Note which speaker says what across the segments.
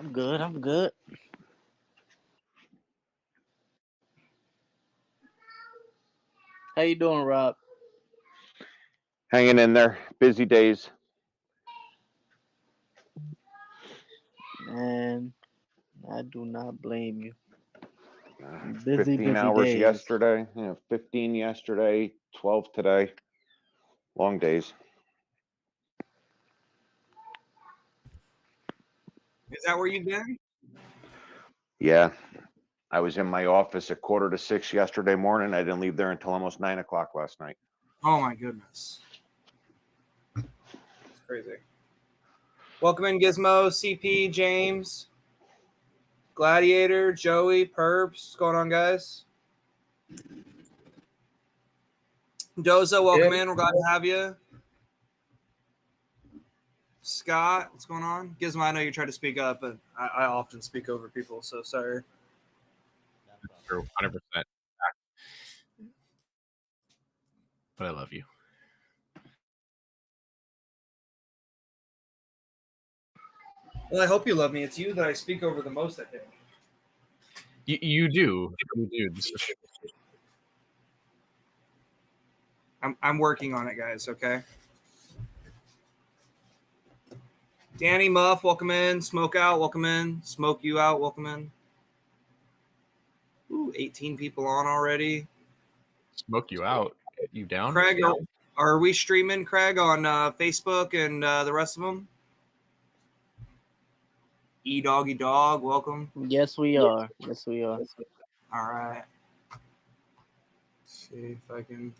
Speaker 1: I'm good. I'm good. How you doing, Rob?
Speaker 2: Hanging in there. Busy days.
Speaker 1: Man, I do not blame you. Busy,
Speaker 2: 15
Speaker 1: busy
Speaker 2: hours
Speaker 1: days.
Speaker 2: yesterday. 15 yesterday. 12 today. Long days.
Speaker 3: Is that where you've been?
Speaker 2: Yeah. I was in my office at 5:45 yesterday morning. I didn't leave there until almost 9 o'clock last night.
Speaker 3: Oh my goodness. It's crazy. Welcome in Gizmo, CP, James, Gladiator, Joey, Perps. What's going on, guys? Doza, welcome in. We're glad to have you. Scott, what's going on? Gizmo, I know you try to speak up, but I often speak over people, so sorry.
Speaker 4: True, 100%. But I love you.
Speaker 3: Well, I hope you love me. It's you that I speak over the most, I think.
Speaker 4: You do. You do.
Speaker 3: I'm working on it, guys, okay? Danny Muff, welcome in. Smoke Out, welcome in. Smoke You Out, welcome in. Ooh, 18 people on already.
Speaker 4: Smoke you out. You down?
Speaker 3: Craig, are we streaming, Craig, on Facebook and the rest of them? E-Doggy Dog, welcome.
Speaker 1: Yes, we are. Yes, we are.
Speaker 3: All right. Let's see if I can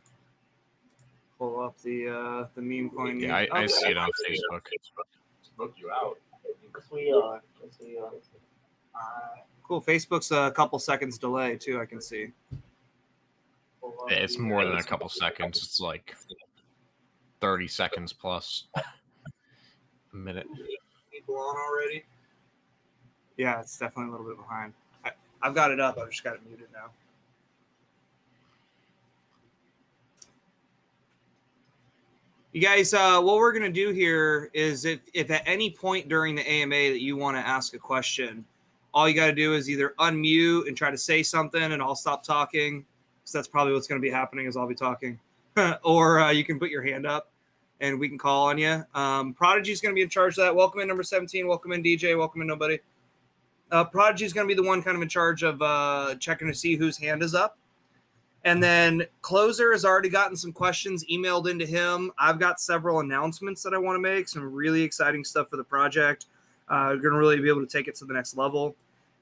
Speaker 3: pull up the meme coin.
Speaker 4: Yeah, I see it on Facebook.
Speaker 2: Smoke you out.
Speaker 1: Yes, we are. Yes, we are.
Speaker 3: Cool. Facebook's a couple seconds delay, too, I can see.
Speaker 4: It's more than a couple seconds. It's like 30 seconds plus a minute.
Speaker 3: People on already? Yeah, it's definitely a little bit behind. I've got it up. I've just got it muted now. You guys, what we're going to do here is if at any point during the AMA that you want to ask a question, all you got to do is either unmute and try to say something and I'll stop talking. So that's probably what's going to be happening is I'll be talking. Or you can put your hand up and we can call on you. Prodigy is going to be in charge of that. Welcome in number 17. Welcome in DJ. Welcome in nobody. Prodigy is going to be the one kind of in charge of checking to see whose hand is up. And then Closer has already gotten some questions emailed into him. I've got several announcements that I want to make, some really exciting stuff for the project. We're going to really be able to take it to the next level.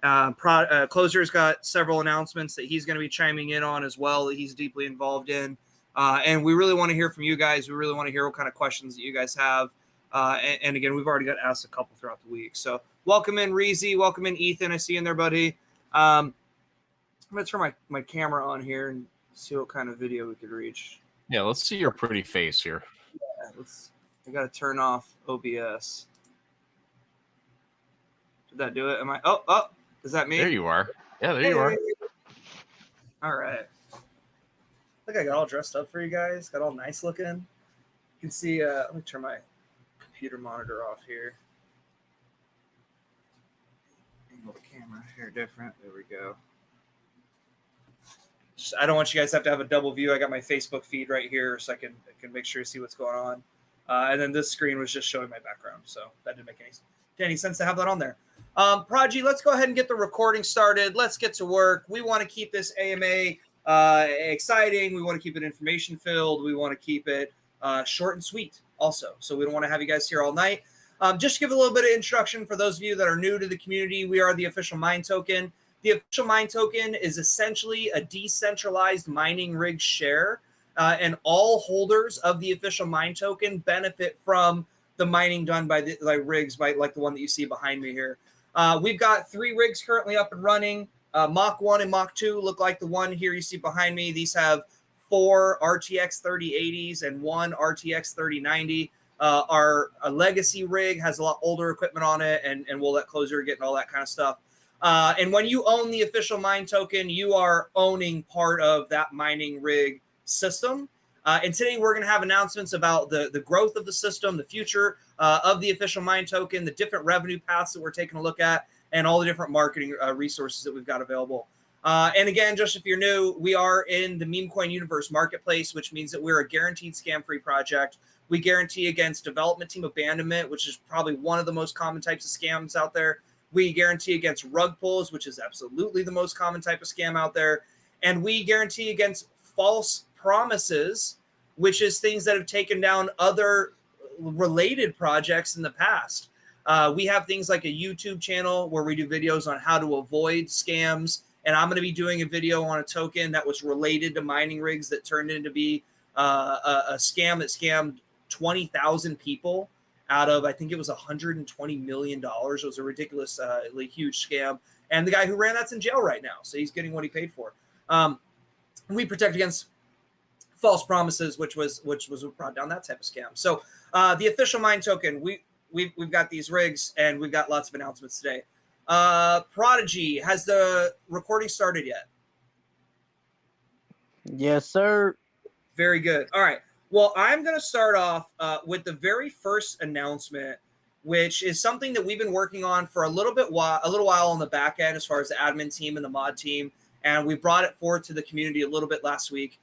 Speaker 3: Closer's got several announcements that he's going to be chiming in on as well that he's deeply involved in. And we really want to hear from you guys. We really want to hear what kind of questions that you guys have. And again, we've already got asked a couple throughout the week. So welcome in, Reezy. Welcome in, Ethan. I see you in there, buddy. I'm going to turn my camera on here and see what kind of video we could reach.
Speaker 4: Yeah, let's see your pretty face here.
Speaker 3: Yeah, I got to turn off OBS. Did that do it? Am I? Oh, is that me?
Speaker 4: There you are. Yeah, there you are.
Speaker 3: All right. Look, I got all dressed up for you guys. Got all nice looking. You can see, let me turn my computer monitor off here. Angle the camera here different. There we go. I don't want you guys to have a double view. I got my Facebook feed right here so I can make sure you see what's going on. And then this screen was just showing my background. So that didn't make any sense to have that on there. Prodigy, let's go ahead and get the recording started. Let's get to work. We want to keep this AMA exciting. We want to keep it information filled. We want to keep it short and sweet also. So we don't want to have you guys here all night. Just to give a little bit of introduction for those of you that are new to the community, we are the official mine token. The official mine token is essentially a decentralized mining rig share, and all holders of the official mine token benefit from the mining done by the rigs, like the one that you see behind me here. We've got 3 rigs currently up and running. Mach 1 and Mach 2 look like the one here you see behind me. These have 4 RTX 3080s and 1 RTX 3090. Our legacy rig has a lot older equipment on it, and we'll let Closer get and all that kind of stuff. And when you own the official mine token, you are owning part of that mining rig system. And today we're going to have announcements about the growth of the system, the future of the official mine token, the different revenue paths that we're taking a look at, and all the different marketing resources that we've got available. And again, just if you're new, we are in the meme coin universe marketplace, which means that we're a guaranteed scam-free project. We guarantee against development team abandonment, which is probably one of the most common types of scams out there. We guarantee against rug pulls, which is absolutely the most common type of scam out there. And we guarantee against false promises, which is things that have taken down other related projects in the past. We have things like a YouTube channel where we do videos on how to avoid scams. And I'm going to be doing a video on a token that was related to mining rigs that turned into be a scam that scammed 20,000 people out of, I think it was $120 million. It was a ridiculously huge scam. And the guy who ran that's in jail right now. So he's getting what he paid for. We protect against false promises, which was what brought down that type of scam. So the official mine token, we've got these rigs and we've got lots of announcements today. Prodigy, has the recording started yet?
Speaker 1: Yes, sir.
Speaker 3: Very good. All right. Well, I'm going to start off with the very first announcement, which is something that we've been working on for a little while on the back end as far as the admin team and the mod team, and we brought it forward to the community a little bit last week.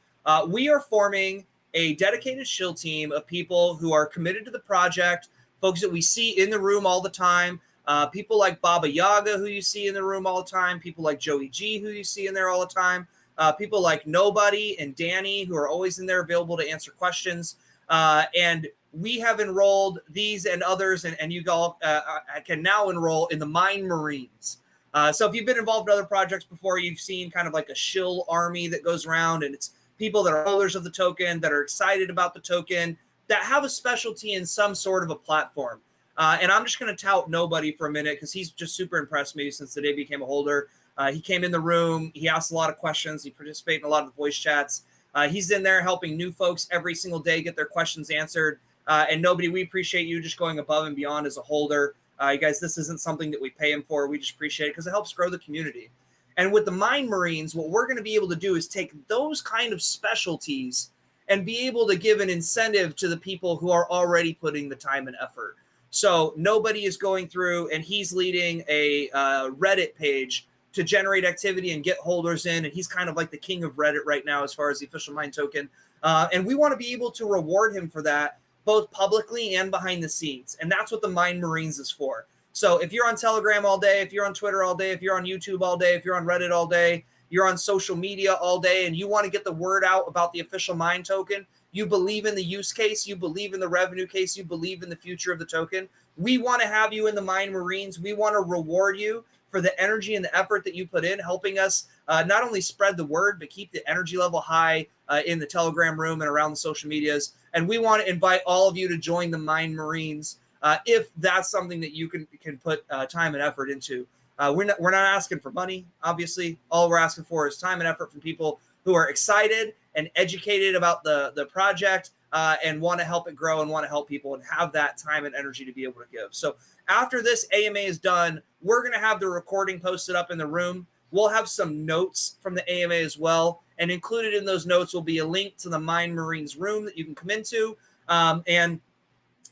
Speaker 3: We are forming a dedicated shield team of people who are committed to the project, folks that we see in the room all the time, people like Baba Yaga, who you see in the room all the time, people like Joey G, who you see in there all the time, people like Nobody and Danny, who are always in there available to answer questions. And we have enrolled these and others, and you all can now enroll in the Mine Marines. So if you've been involved in other projects before, you've seen kind of like a shill army that goes around, and it's people that are holders of the token, that are excited about the token, that have a specialty in some sort of a platform. And I'm just going to tout Nobody for a minute because he's just super impressed me since the day he became a holder. He came in the room. He asked a lot of questions. He participated in a lot of the voice chats. He's in there helping new folks every single day get their questions answered. And Nobody, we appreciate you just going above and beyond as a holder. You guys, this isn't something that we pay him for. We just appreciate it because it helps grow the community. And with the Mine Marines, what we're going to be able to do is take those kind of specialties and be able to give an incentive to the people who are already putting the time and effort. So Nobody is going through and he's leading a Reddit page to generate activity and get holders in. And he's kind of like the king of Reddit right now as far as the official mine token. And we want to be able to reward him for that, both publicly and behind the scenes. And that's what the Mine Marines is for. So if you're on Telegram all day, if you're on Twitter all day, if you're on YouTube all day, if you're on Reddit all day, you're on social media all day, and you want to get the word out about the official mine token, you believe in the use case, you believe in the revenue case, you believe in the future of the token, we want to have you in the Mine Marines. We want to reward you for the energy and the effort that you put in, helping us not only spread the word, but keep the energy level high in the Telegram room and around the social medias. And we want to invite all of you to join the Mine Marines if that's something that you can put time and effort into. We're not asking for money, obviously. All we're asking for is time and effort from people who are excited and educated about the project and want to help it grow and want to help people and have that time and energy to be able to give. So after this AMA is done, we're going to have the recording posted up in the room. We'll have some notes from the AMA as well. And included in those notes will be a link to the Mine Marines room that you can come into. And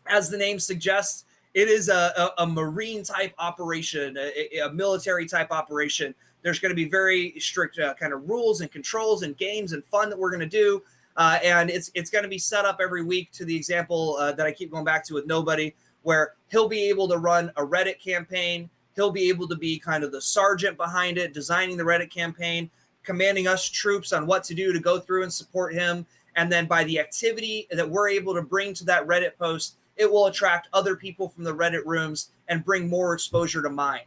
Speaker 3: as the name suggests, it is a Marine type operation, a military type operation. There's going to be very strict kind of rules and controls and games and fun that we're going to do. And it's going to be set up every week to the example that I keep going back to with Nobody, where he'll be able to run a Reddit campaign. He'll be able to be kind of the sergeant behind it, designing the Reddit campaign, commanding us troops on what to do to go through and support him. And then by the activity that we're able to bring to that Reddit post, it will attract other people from the Reddit rooms and bring more exposure to mine.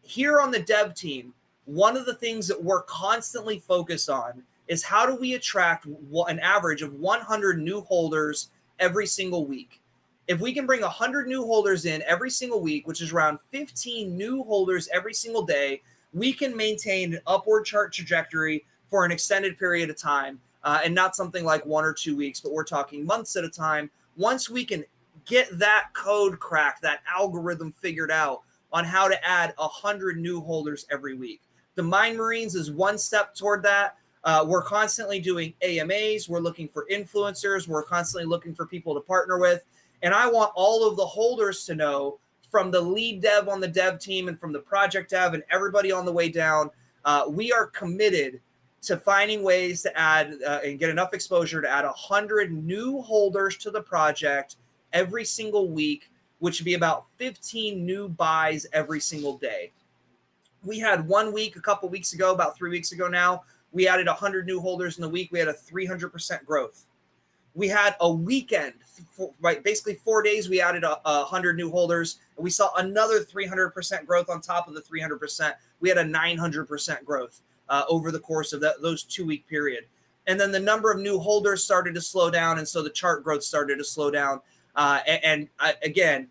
Speaker 3: Here on the dev team, one of the things that we're constantly focused on is how do we attract an average of 100 new holders every single week. If we can bring 100 new holders in every single week, which is around 15 new holders every single day, we can maintain an upward chart trajectory for an extended period of time, and not something like 1 or 2 weeks, but we're talking months at a time. Once we can get that code cracked, that algorithm figured out on how to add 100 new holders every week. The Mine Marines is one step toward that. We're constantly doing AMAs. We're looking for influencers. We're constantly looking for people to partner with. And I want all of the holders to know, from the lead dev on the dev team and from the project dev and everybody on the way down, we are committed to finding ways to add and get enough exposure to add 100 new holders to the project every single week, which would be about 15 new buys every single day. We had 1 week a couple weeks ago, about 3 weeks ago now, we added 100 new holders in the week. We had a 300% growth. We had a weekend, right? Basically 4 days, we added 100 new holders, and we saw another 300% growth on top of the 300%. We had a 900% growth over the course of those 2 week period. And then the number of new holders started to slow down, and so the chart growth started to slow down. Again,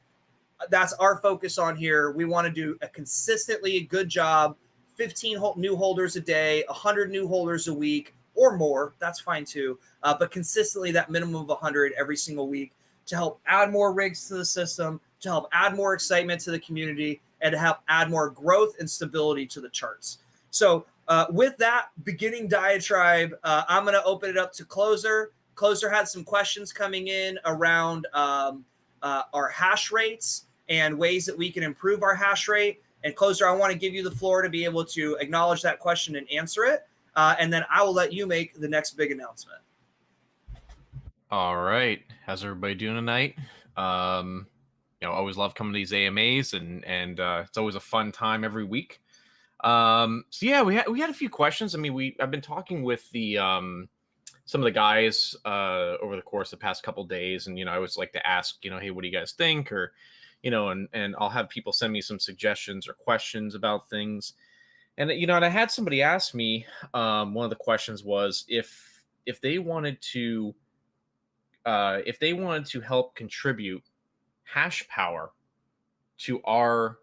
Speaker 3: that's our focus on here. We want to do a consistently good job, 15 new holders a day, 100 new holders a week, or more, that's fine too. But consistently that minimum of 100 every single week to help add more rigs to the system, to help add more excitement to the community, and to help add more growth and stability to the charts. So with that beginning diatribe, I'm going to open it up to Closer. Closer had some questions coming in around our hash rates and ways that we can improve our hash rate. And Closer, I want to give you the floor to be able to acknowledge that question and answer it. And then I will let you make the next big announcement.
Speaker 4: All right. How's everybody doing tonight? Always love coming to these AMAs, and it's always a fun time every week. So yeah, we had a few questions. I mean, I've been talking with the some of the guys over the course of the past couple of days, and I always like to ask, hey, what do you guys think? Or and I'll have people send me some suggestions or questions about things. And and I had somebody ask me, one of the questions was if they wanted to help contribute hash power to our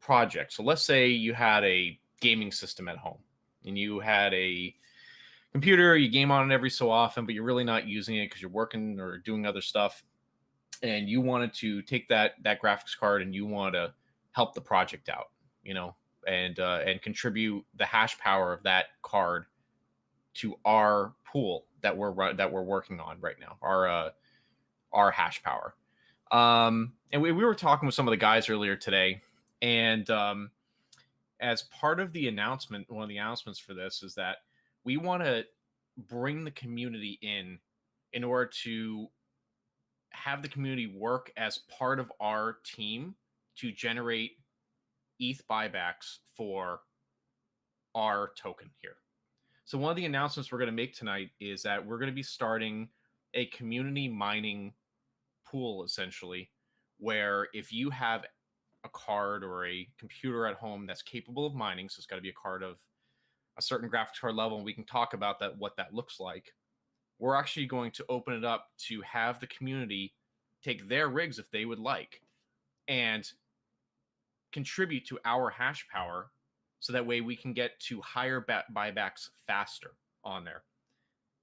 Speaker 4: project. So let's say you had a gaming system at home and you had a computer, you game on it every so often, but you're really not using it because you're working or doing other stuff. And you wanted to take that graphics card and you want to help the project out, and contribute the hash power of that card to our pool that we're working on right now, our hash power. And we were talking with some of the guys earlier today, and as part of the announcement, one of the announcements for this is that we want to bring the community in order to have the community work as part of our team to generate ETH buybacks for our token here. So one of the announcements we're going to make tonight is that we're going to be starting a community mining pool, essentially, where if you have a card or a computer at home that's capable of mining, so it's got to be a card of a certain graphics card level, and we can talk about that, what that looks like. We're actually going to open it up to have the community take their rigs if they would like and contribute to our hash power, so that way we can get to higher buybacks faster on there.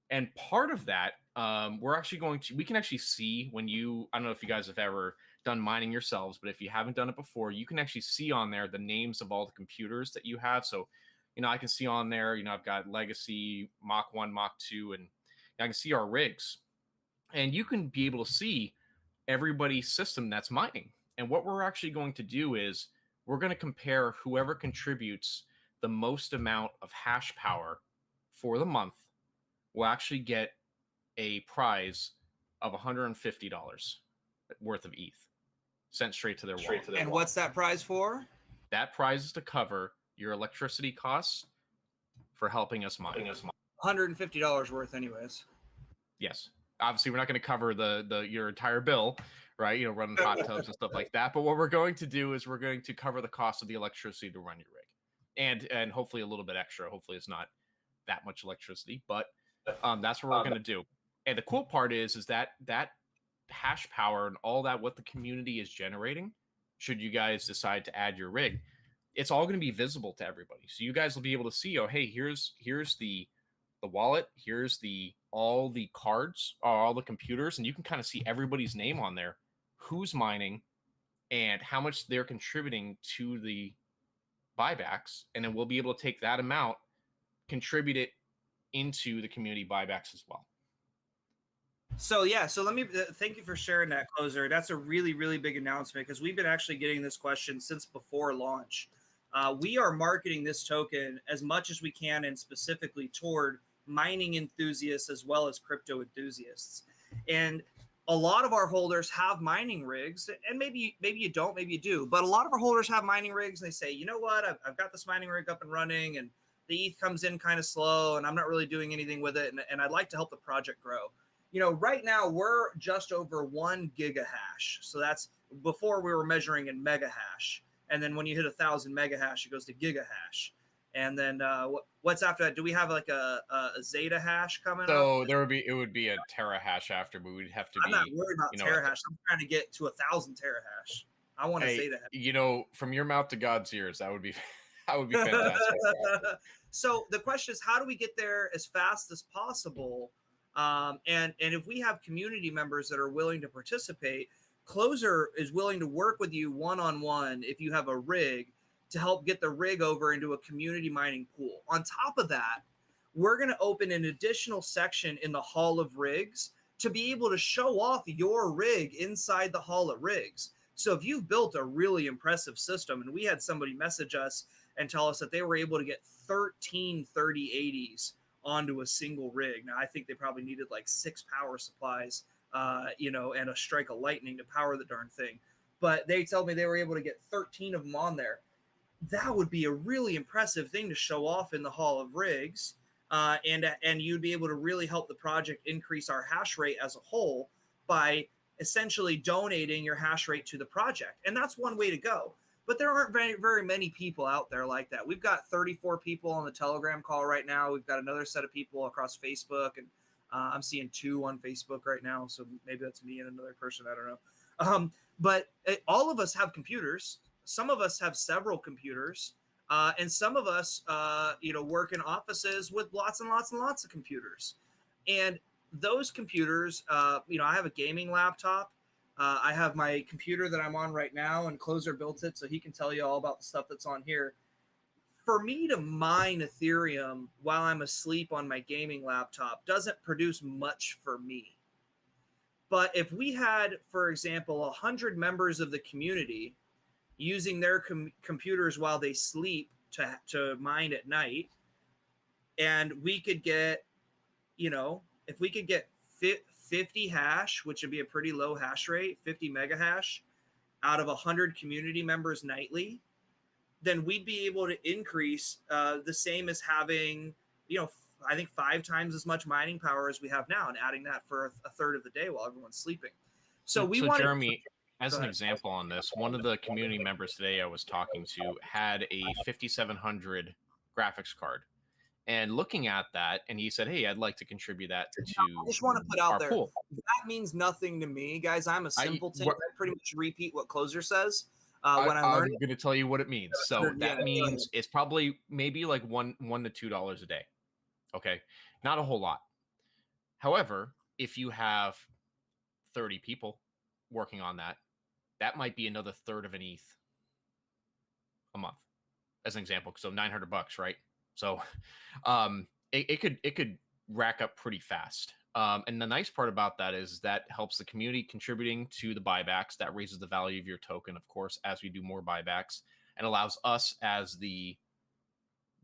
Speaker 4: And part of that, we can actually see when I don't know if you guys have ever done mining yourselves, but if you haven't done it before, you can actually see on there the names of all the computers that you have. So, I can see on there, I've got Legacy, Mach 1, Mach 2, and I can see our rigs. And you can be able to see everybody's system that's mining. And what we're actually going to do is we're going to compare whoever contributes the most amount of hash power for the month will actually get a prize of $150 worth of ETH sent straight to their wallet.
Speaker 3: And what's that prize for?
Speaker 4: That prize is to cover your electricity costs for helping us mine.
Speaker 3: $150 worth anyways.
Speaker 4: Yes. Obviously, we're not going to cover your entire bill, right? Running hot tubs and stuff like that. But what we're going to do is we're going to cover the cost of the electricity to run your rig, and hopefully a little bit extra. Hopefully, it's not that much electricity, but that's what we're going to do. And the cool part is that hash power and all that, what the community is generating, should you guys decide to add your rig, it's all going to be visible to everybody. So you guys will be able to see, oh, hey, here's the wallet, here's all the cards, all the computers, and you can kind of see everybody's name on there, who's mining, and how much they're contributing to the buybacks. And then we'll be able to take that amount, contribute it into the community buybacks as well.
Speaker 3: So yeah, so let me thank you for sharing that, Closer. That's a really, really big announcement because we've been actually getting this question since before launch. We are marketing this token as much as we can and specifically toward mining enthusiasts as well as crypto enthusiasts. And a lot of our holders have mining rigs, and maybe you don't, maybe you do, but a lot of our holders have mining rigs and they say, you know what, I've got this mining rig up and running and the ETH comes in kind of slow and I'm not really doing anything with it, and I'd like to help the project grow. You know, right now we're just over 1 gigahash. So that's before we were measuring in megahash. And then when you hit 1,000 megahash, it goes to gigahash. And then what's after that? Do we have like a zeta hash coming up?
Speaker 4: So it would be a terahash after, but we'd have to
Speaker 3: I'm not worried about terahash. I'm trying to get to 1,000 terahash. I want a zeta hash.
Speaker 4: You know, from your mouth to God's ears, that would be fantastic.
Speaker 3: So the question is, how do we get there as fast as possible? And if we have community members that are willing to participate, Closer is willing to work with you one-on-one if you have a rig to help get the rig over into a community mining pool. On top of that, we're going to open an additional section in the Hall of Rigs to be able to show off your rig inside the Hall of Rigs. So if you've built a really impressive system, and we had somebody message us and tell us that they were able to get 13 3080s onto a single rig. Now, I think they probably needed like 6 power supplies, and a strike of lightning to power the darn thing. But they told me they were able to get 13 of them on there. That would be a really impressive thing to show off in the Hall of Rigs. And you'd be able to really help the project increase our hash rate as a whole by essentially donating your hash rate to the project. And that's one way to go. But there aren't very, very many people out there like that. We've got 34 people on the Telegram call right now. We've got another set of people across Facebook, and I'm seeing 2 on Facebook right now. So maybe that's me and another person. I don't know. But all of us have computers. Some of us have several computers. And some of us, work in offices with lots and lots and lots of computers. And those computers, I have a gaming laptop. I have my computer that I'm on right now, and Closer built it, so he can tell you all about the stuff that's on here. For me to mine Ethereum while I'm asleep on my gaming laptop doesn't produce much for me. But if we had, for example, 100 members of the community using their computers while they sleep to mine at night, and we could get, if we could get 50 hash, which would be a pretty low hash rate, 50 mega hash out of 100 community members nightly, then we'd be able to increase the same as having, I think 5 times as much mining power as we have now, and adding that for a third of the day while everyone's sleeping. So
Speaker 4: Jeremy, as an example on this, one of the community members today I was talking to had a 5700 graphics card. And looking at that, and he said, hey, I'd like to contribute that to
Speaker 3: I just want to put out there,
Speaker 4: pool.
Speaker 3: That means nothing to me, guys. I'm a simpleton. I pretty much repeat what Closer says when I learn.
Speaker 4: I'm going to tell you what it means. So that means it's probably maybe like $1 to $2 a day. Okay. Not a whole lot. However, if you have 30 people working on that, that might be another third of an ETH a month, as an example. So $900, right? So it could rack up pretty fast. And the nice part about that is that helps the community contributing to the buybacks. That raises the value of your token, of course, as we do more buybacks, and allows us as the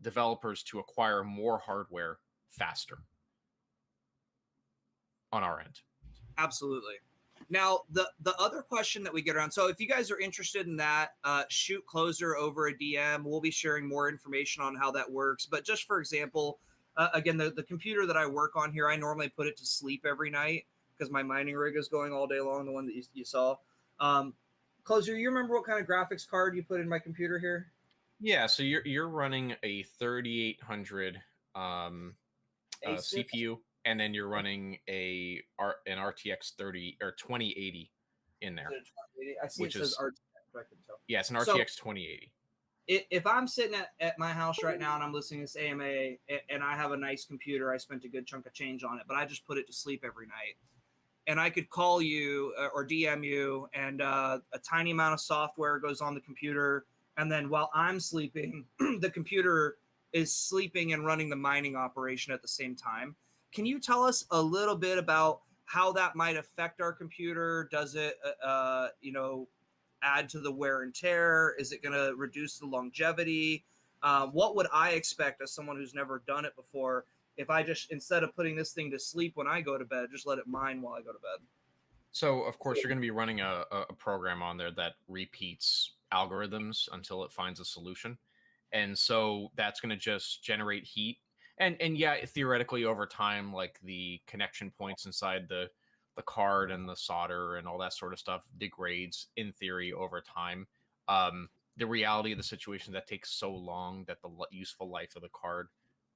Speaker 4: developers to acquire more hardware faster on our end.
Speaker 3: Absolutely. Now, the other question that we get around, so if you guys are interested in that, shoot Closer over a DM. We'll be sharing more information on how that works. But just for example, again, the computer that I work on here, I normally put it to sleep every night because my mining rig is going all day long, the one that you saw. Closer, you remember what kind of graphics card you put in my computer here?
Speaker 4: Yeah, so you're running a 3800 CPU. And then you're running an RTX 30 or 2080 in there.
Speaker 3: I see it says RTX. I can tell.
Speaker 4: Yeah, it's an RTX 2080.
Speaker 3: If I'm sitting at my house right now and I'm listening to this AMA and I have a nice computer, I spent a good chunk of change on it, but I just put it to sleep every night. And I could call you or DM you, and a tiny amount of software goes on the computer. And then while I'm sleeping, the computer is sleeping and running the mining operation at the same time. Can you tell us a little bit about how that might affect our computer? Does it, add to the wear and tear? Is it going to reduce the longevity? What would I expect as someone who's never done it before if I just, instead of putting this thing to sleep when I go to bed, just let it mine while I go to bed?
Speaker 4: So, of course, you're going to be running a program on there that repeats algorithms until it finds a solution. And so that's going to just generate heat. And yeah, theoretically over time, like the connection points inside the card and the solder and all that sort of stuff degrades in theory over time. The reality of the situation that takes so long that the useful life of the card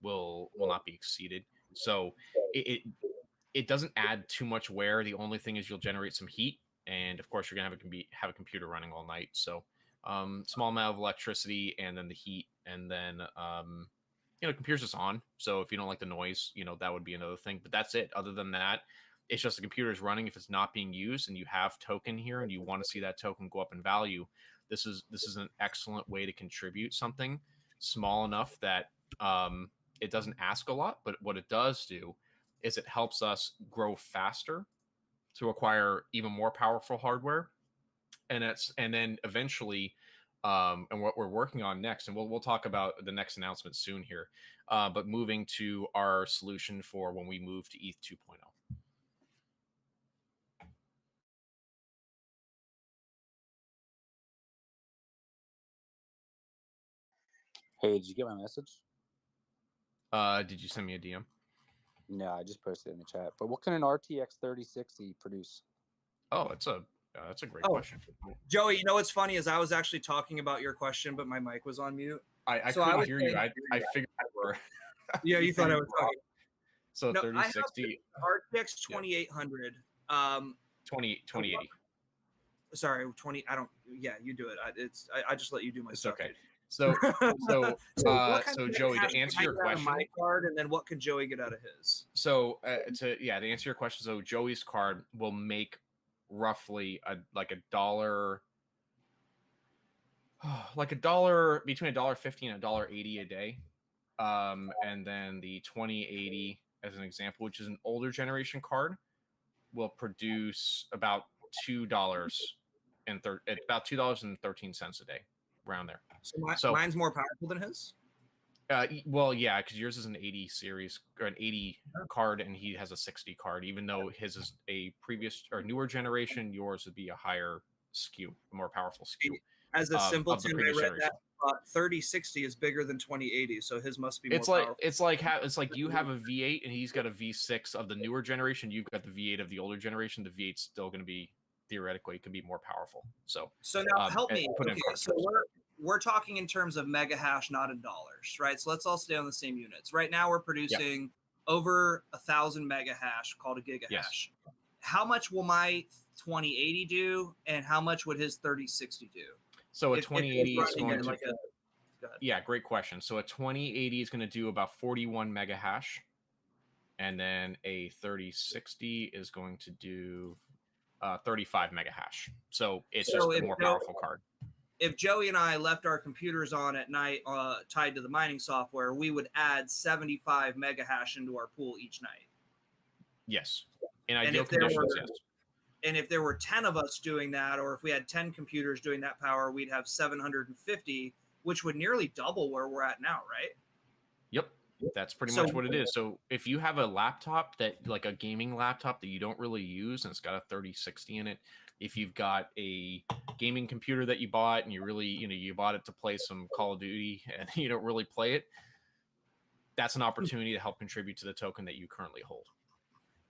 Speaker 4: will not be exceeded. So it doesn't add too much wear. The only thing is you'll generate some heat, and of course you're gonna have a computer running all night. So small amount of electricity, and then the heat, and then computer's just on. So if you don't like the noise, that would be another thing. But that's it. Other than that, it's just the computer is running. If it's not being used and you have token here and you want to see that token go up in value, this is an excellent way to contribute something small enough that it doesn't ask a lot, but what it does do is it helps us grow faster to acquire even more powerful hardware. And then eventually, and what we're working on next, and we'll talk about the next announcement soon here, but moving to our solution for when we move to ETH 2.0.
Speaker 5: Hey, did you get my message?
Speaker 4: Did you send me a DM?
Speaker 5: No, I just posted it in the chat. But what can an RTX 3060 produce?
Speaker 4: Oh, that's a great question.
Speaker 3: Joey, you know what's funny is I was actually talking about your question, but my mic was on mute.
Speaker 4: I couldn't hear you. I figured you were.
Speaker 3: Yeah, you thought I was talking.
Speaker 4: So
Speaker 3: No,
Speaker 4: 3060
Speaker 3: RTX 2800.
Speaker 4: 2080.
Speaker 3: Sorry, 20. I don't. Yeah, you do it. I just let you do my
Speaker 4: It's
Speaker 3: stuff.
Speaker 4: okay.
Speaker 3: Dude.
Speaker 4: So
Speaker 3: So
Speaker 4: Joey, to answer your question,
Speaker 3: my card, and then what can Joey get out of his?
Speaker 4: So to answer your question, so Joey's card will make roughly like a dollar between $1.50 and $1.80 a day. And then the 2080, as an example, which is an older generation card, will produce about $2.13 a day, around there.
Speaker 3: So mine's more powerful than his?
Speaker 4: Well, yeah, because yours is an 80 series or an 80 card, and he has a 60 card. Even though his is a previous or newer generation, yours would be a higher SKU, a more powerful SKU.
Speaker 3: As a simpleton, I read that 3060 is bigger than 2080, so his must be more powerful.
Speaker 4: It's like you have a V8 and he's got a V6 of the newer generation. You've got the V8 of the older generation. The V8's still going to be theoretically can be more powerful. So
Speaker 3: now help me. Okay, so we're talking in terms of mega hash, not in dollars, right? So let's all stay on the same units. Right now, we're producing over 1,000 mega hash, called a giga hash. How much will my 2080 do, and how much would his 3060 do?
Speaker 4: So a 2080 is going to. Yeah, great question. So a 2080 is going to do about 41 mega hash, and then a 3060 is going to do 35 mega hash. So it's just a more powerful card.
Speaker 3: If Joey and I left our computers on at night tied to the mining software, we would add 75 mega hash into our pool each night.
Speaker 4: Yes. In ideal conditions, yes.
Speaker 3: And if there were 10 of us doing that, or if we had 10 computers doing that power, we'd have 750, which would nearly double where we're at now, right?
Speaker 4: Yep. That's pretty much what it is. So if you have a laptop that, like a gaming laptop that you don't really use and it's got a 3060 in it, if you've got a gaming computer that you bought and you really, you bought it to play some Call of Duty and you don't really play it, that's an opportunity to help contribute to the token that you currently hold.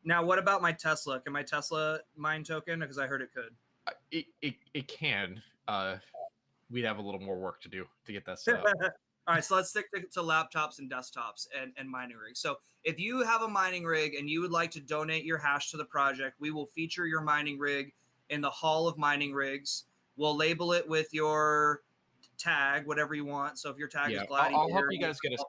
Speaker 3: Now, what about my Tesla? Can my Tesla mine token? Because I heard it could.
Speaker 4: It can. We'd have a little more work to do to get that set up.
Speaker 3: All right, so let's stick to laptops and desktops and mining rigs. So if you have a mining rig and you would like to donate your hash to the project, we will feature your mining rig in the Hall of Mining Rigs. We'll label it with your tag, whatever you want. So if your tag is Gladiator,
Speaker 4: I'll help you guys get us.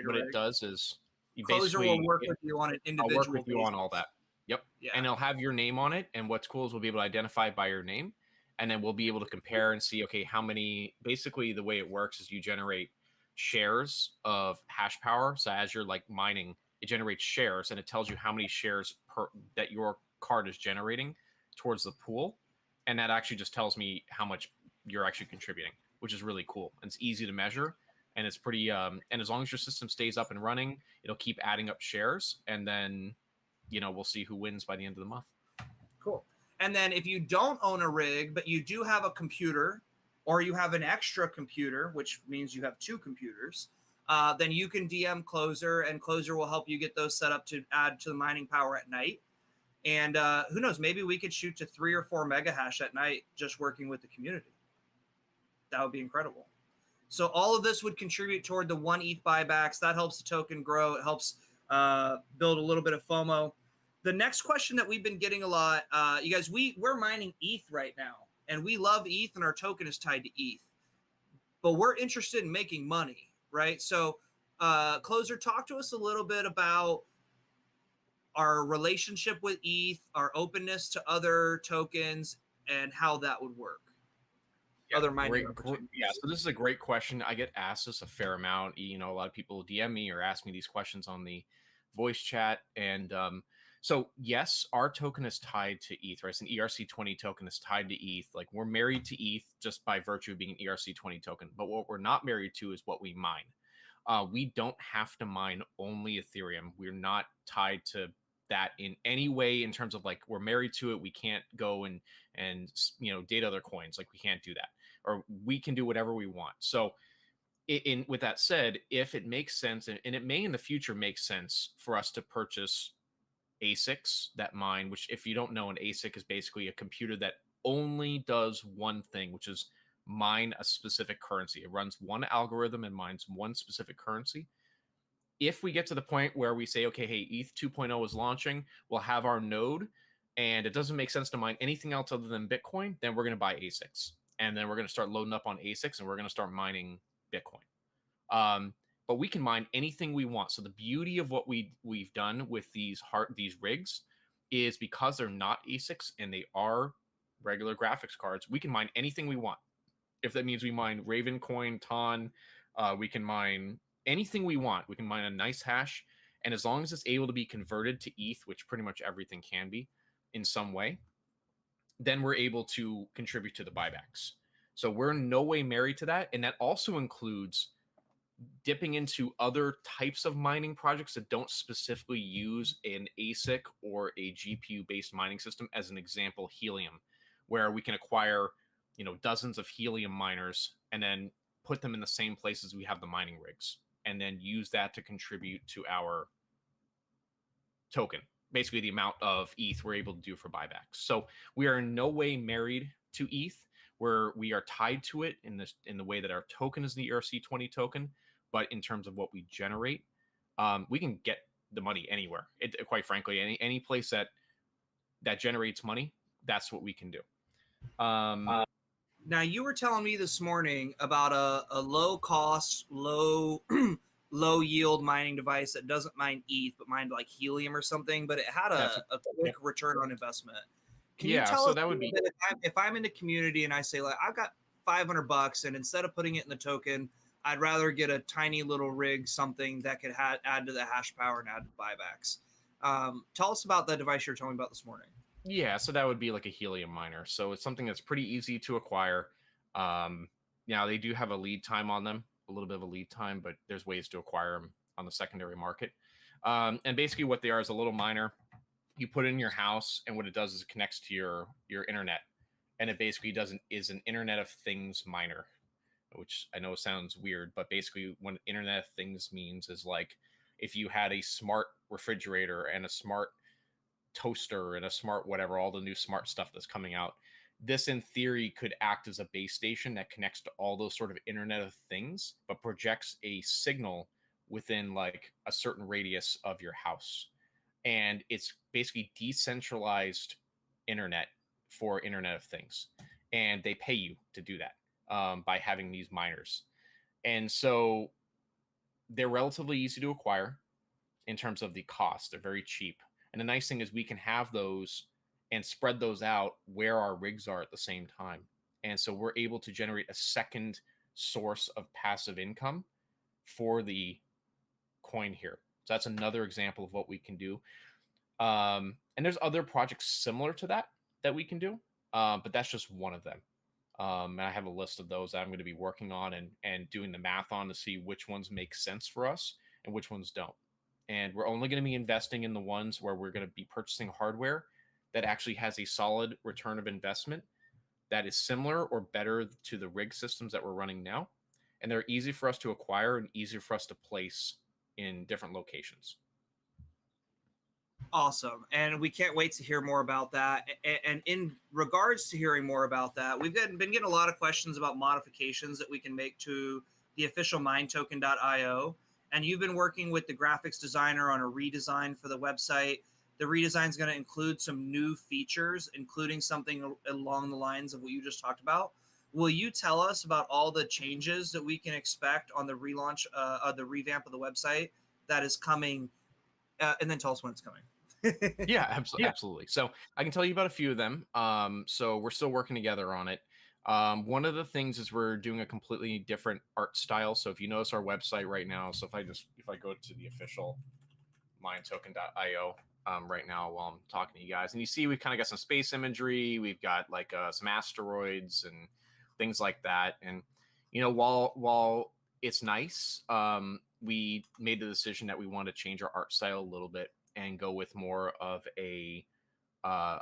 Speaker 4: What it does is
Speaker 3: Closer will work with you on an individual
Speaker 4: I'll work with you on all that. Yep.
Speaker 3: Yeah.
Speaker 4: And it'll have your name on it. And what's cool is we'll be able to identify it by your name. And then we'll be able to compare and see, okay, how many, basically the way it works is you generate shares of hash power. So as you're like mining, it generates shares, and it tells you how many shares that your card is generating towards the pool. And that actually just tells me how much you're actually contributing, which is really cool. And it's easy to measure, and it's pretty and as long as your system stays up and running, it'll keep adding up shares, and then we'll see who wins by the end of the month.
Speaker 3: Cool. And then if you don't own a rig, but you do have a computer, or you have an extra computer, which means you have 2 computers, then you can DM Closer, and Closer will help you get those set up to add to the mining power at night. And who knows, maybe we could shoot to 3 or 4 mega hash at night just working with the community. That would be incredible. So all of this would contribute toward the 1 ETH buybacks. That helps the token grow. It helps build a little bit of FOMO. The next question that we've been getting a lot, you guys, we're mining ETH right now, and we love ETH, and our token is tied to ETH. But we're interested in making money, right? So Closer, talk to us a little bit about our relationship with ETH, our openness to other tokens, and how that would work.
Speaker 4: Yeah,
Speaker 3: Other mining opportunities.
Speaker 4: Yeah, so this is a great question. I get asked this a fair amount. A lot of people DM me or ask me these questions on the voice chat. And so, yes, our token is tied to ETH, right? It's an ERC20 token that's tied to ETH. Like, we're married to ETH just by virtue of being an ERC20 token. But what we're not married to is what we mine. We don't have to mine only Ethereum. We're not tied to that in any way in terms of like we're married to it. We can't go and date other coins. Like, we can't do that, or we can do whatever we want. So with that said, if it makes sense, and it may in the future make sense for us to purchase ASICs that mine, which, if you don't know, an ASIC is basically a computer that only does one thing, which is mine a specific currency. It runs one algorithm and mines one specific currency. If we get to the point where we say, okay, hey, ETH 2.0 is launching, we'll have our node, and it doesn't make sense to mine anything else other than Bitcoin, then we're going to buy ASICs. And then we're going to start loading up on ASICs, and we're going to start mining Bitcoin. But we can mine anything we want. So the beauty of what we've done with these rigs is, because they're not ASICs and they are regular graphics cards, we can mine anything we want. If that means we mine Ravencoin, TON, we can mine anything we want. We can mine a nice hash, and as long as it's able to be converted to ETH, which pretty much everything can be in some way, then we're able to contribute to the buybacks. So we're in no way married to that, and that also includes dipping into other types of mining projects that don't specifically use an ASIC or a GPU-based mining system. As an example, Helium, where we can acquire dozens of Helium miners and then put them in the same places we have the mining rigs, and then use that to contribute to our token, basically the amount of ETH we're able to do for buybacks. So we are in no way married to ETH, where we are tied to it in the way that our token is the ERC20 token. But in terms of what we generate, we can get the money anywhere. Quite frankly, any place that generates money, that's what we can do.
Speaker 3: Now, you were telling me this morning about a low cost, low yield mining device that doesn't mine ETH, but mined like Helium or something, but it had a quick return on investment. Can you tell us that would be, if I'm in the community and I say, like, I've got $500, and instead of putting it in the token, I'd rather get a tiny little rig, something that could add to the hash power and add to buybacks. Tell us about the device you were telling me about this morning.
Speaker 4: Yeah, so that would be like a Helium miner. So it's something that's pretty easy to acquire. Now, they do have a lead time on them, a little bit of a lead time, but there's ways to acquire them on the secondary market. And basically what they are is a little miner. You put it in your house, and what it does is it connects to your internet. And it basically is an Internet of Things miner, which I know sounds weird, but basically what Internet of Things means is, like, if you had a smart refrigerator and a smart toaster and a smart whatever, all the new smart stuff that's coming out, this in theory could act as a base station that connects to all those sort of Internet of Things, but projects a signal within like a certain radius of your house. And it's basically decentralized internet for Internet of Things. And they pay you to do that by having these miners. And so they're relatively easy to acquire in terms of the cost. They're very cheap. And the nice thing is we can have those and spread those out where our rigs are at the same time. And so we're able to generate a second source of passive income for the coin here. So that's another example of what we can do. And there's other projects similar to that we can do, but that's just one of them. And I have a list of those that I'm going to be working on and doing the math on to see which ones make sense for us and which ones don't. And we're only going to be investing in the ones where we're going to be purchasing hardware that actually has a solid return of investment that is similar or better to the rig systems that we're running now. And they're easy for us to acquire and easier for us to place in different locations.
Speaker 3: Awesome. And we can't wait to hear more about that. And in regards to hearing more about that, we've been getting a lot of questions about modifications that we can make to the official minetoken.io. And you've been working with the graphics designer on a redesign for the website. The redesign is going to include some new features, including something along the lines of what you just talked about. Will you tell us about all the changes that we can expect on the relaunch of the revamp of the website that is coming? And then tell us when it's coming.
Speaker 4: Yeah, absolutely. So I can tell you about a few of them. So we're still working together on it. One of the things is we're doing a completely different art style. So if you notice our website right now, so if I go to the official minetoken.io right now while I'm talking to you guys, and you see we've kind of got some space imagery, we've got like some asteroids and things like that. And while it's nice, we made the decision that we want to change our art style a little bit and go with more of a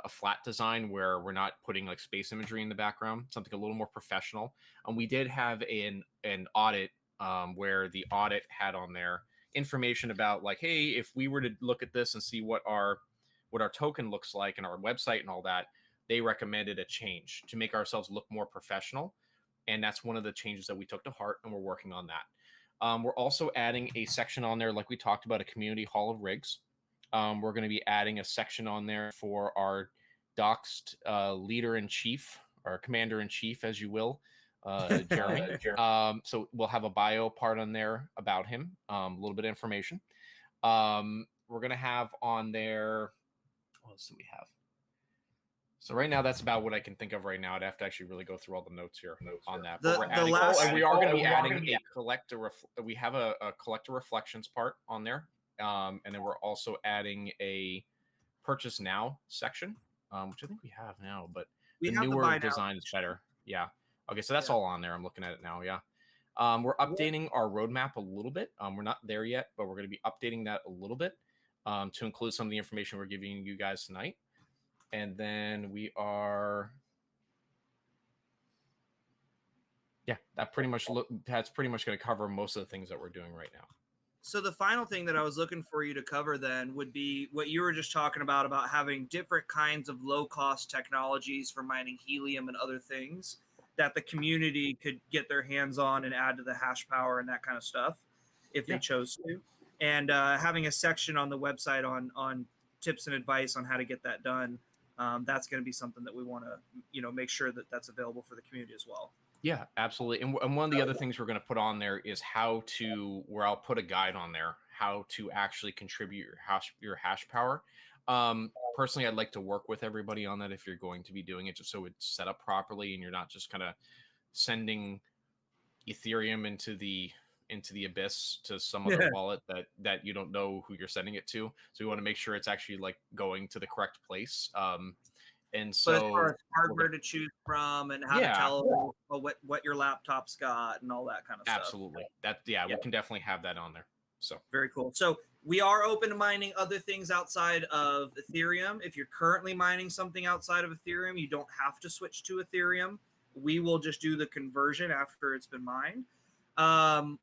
Speaker 4: flat design where we're not putting like space imagery in the background, something a little more professional. And we did have an audit where the audit had on there information about like, hey, if we were to look at this and see what our token looks like and our website and all that, they recommended a change to make ourselves look more professional. And that's one of the changes that we took to heart, and we're working on that. We're also adding a section on there, like we talked about, a community hall of rigs. We're going to be adding a section on there for our doxed leader-in-chief, or commander-in-chief, as you will, Jeremy. So we'll have a bio part on there about him, a little bit of information. We're going to have on there, what else do we have? So right now, that's about what I can think of right now. I'd have to actually really go through all the notes here on that. But we are going to be adding a collector. We have a collector reflections part on there. And then we're also adding a purchase now section, which I think we have now, but the newer design is better. Yeah. Okay. So that's all on there. I'm looking at it now. Yeah. We're updating our roadmap a little bit. We're not there yet, but we're going to be updating that a little bit to include some of the information we're giving you guys tonight. And then we are, that's pretty much going to cover most of the things that we're doing right now.
Speaker 3: So the final thing that I was looking for you to cover then would be what you were just talking about having different kinds of low-cost technologies for mining helium and other things that the community could get their hands on and add to the hash power and that kind of stuff if they chose to. And having a section on the website on tips and advice on how to get that done, that's going to be something that we want to make sure that that's available for the community as well.
Speaker 4: Yeah, absolutely. And one of the other things we're going to put on there is where I'll put a guide on there, how to actually contribute your hash power. Personally, I'd like to work with everybody on that if you're going to be doing it, just so it's set up properly and you're not just kind of sending Ethereum into the abyss to some other wallet that you don't know who you're sending it to. So we want to make sure it's actually like going to the correct place. And so,
Speaker 3: but as far as hardware to choose from and how to tell what your laptop's got and all that kind of stuff.
Speaker 4: Absolutely. We can definitely have that on there. So
Speaker 3: very cool. So we are open to mining other things outside of Ethereum. If you're currently mining something outside of Ethereum, you don't have to switch to Ethereum. We will just do the conversion after it's been mined.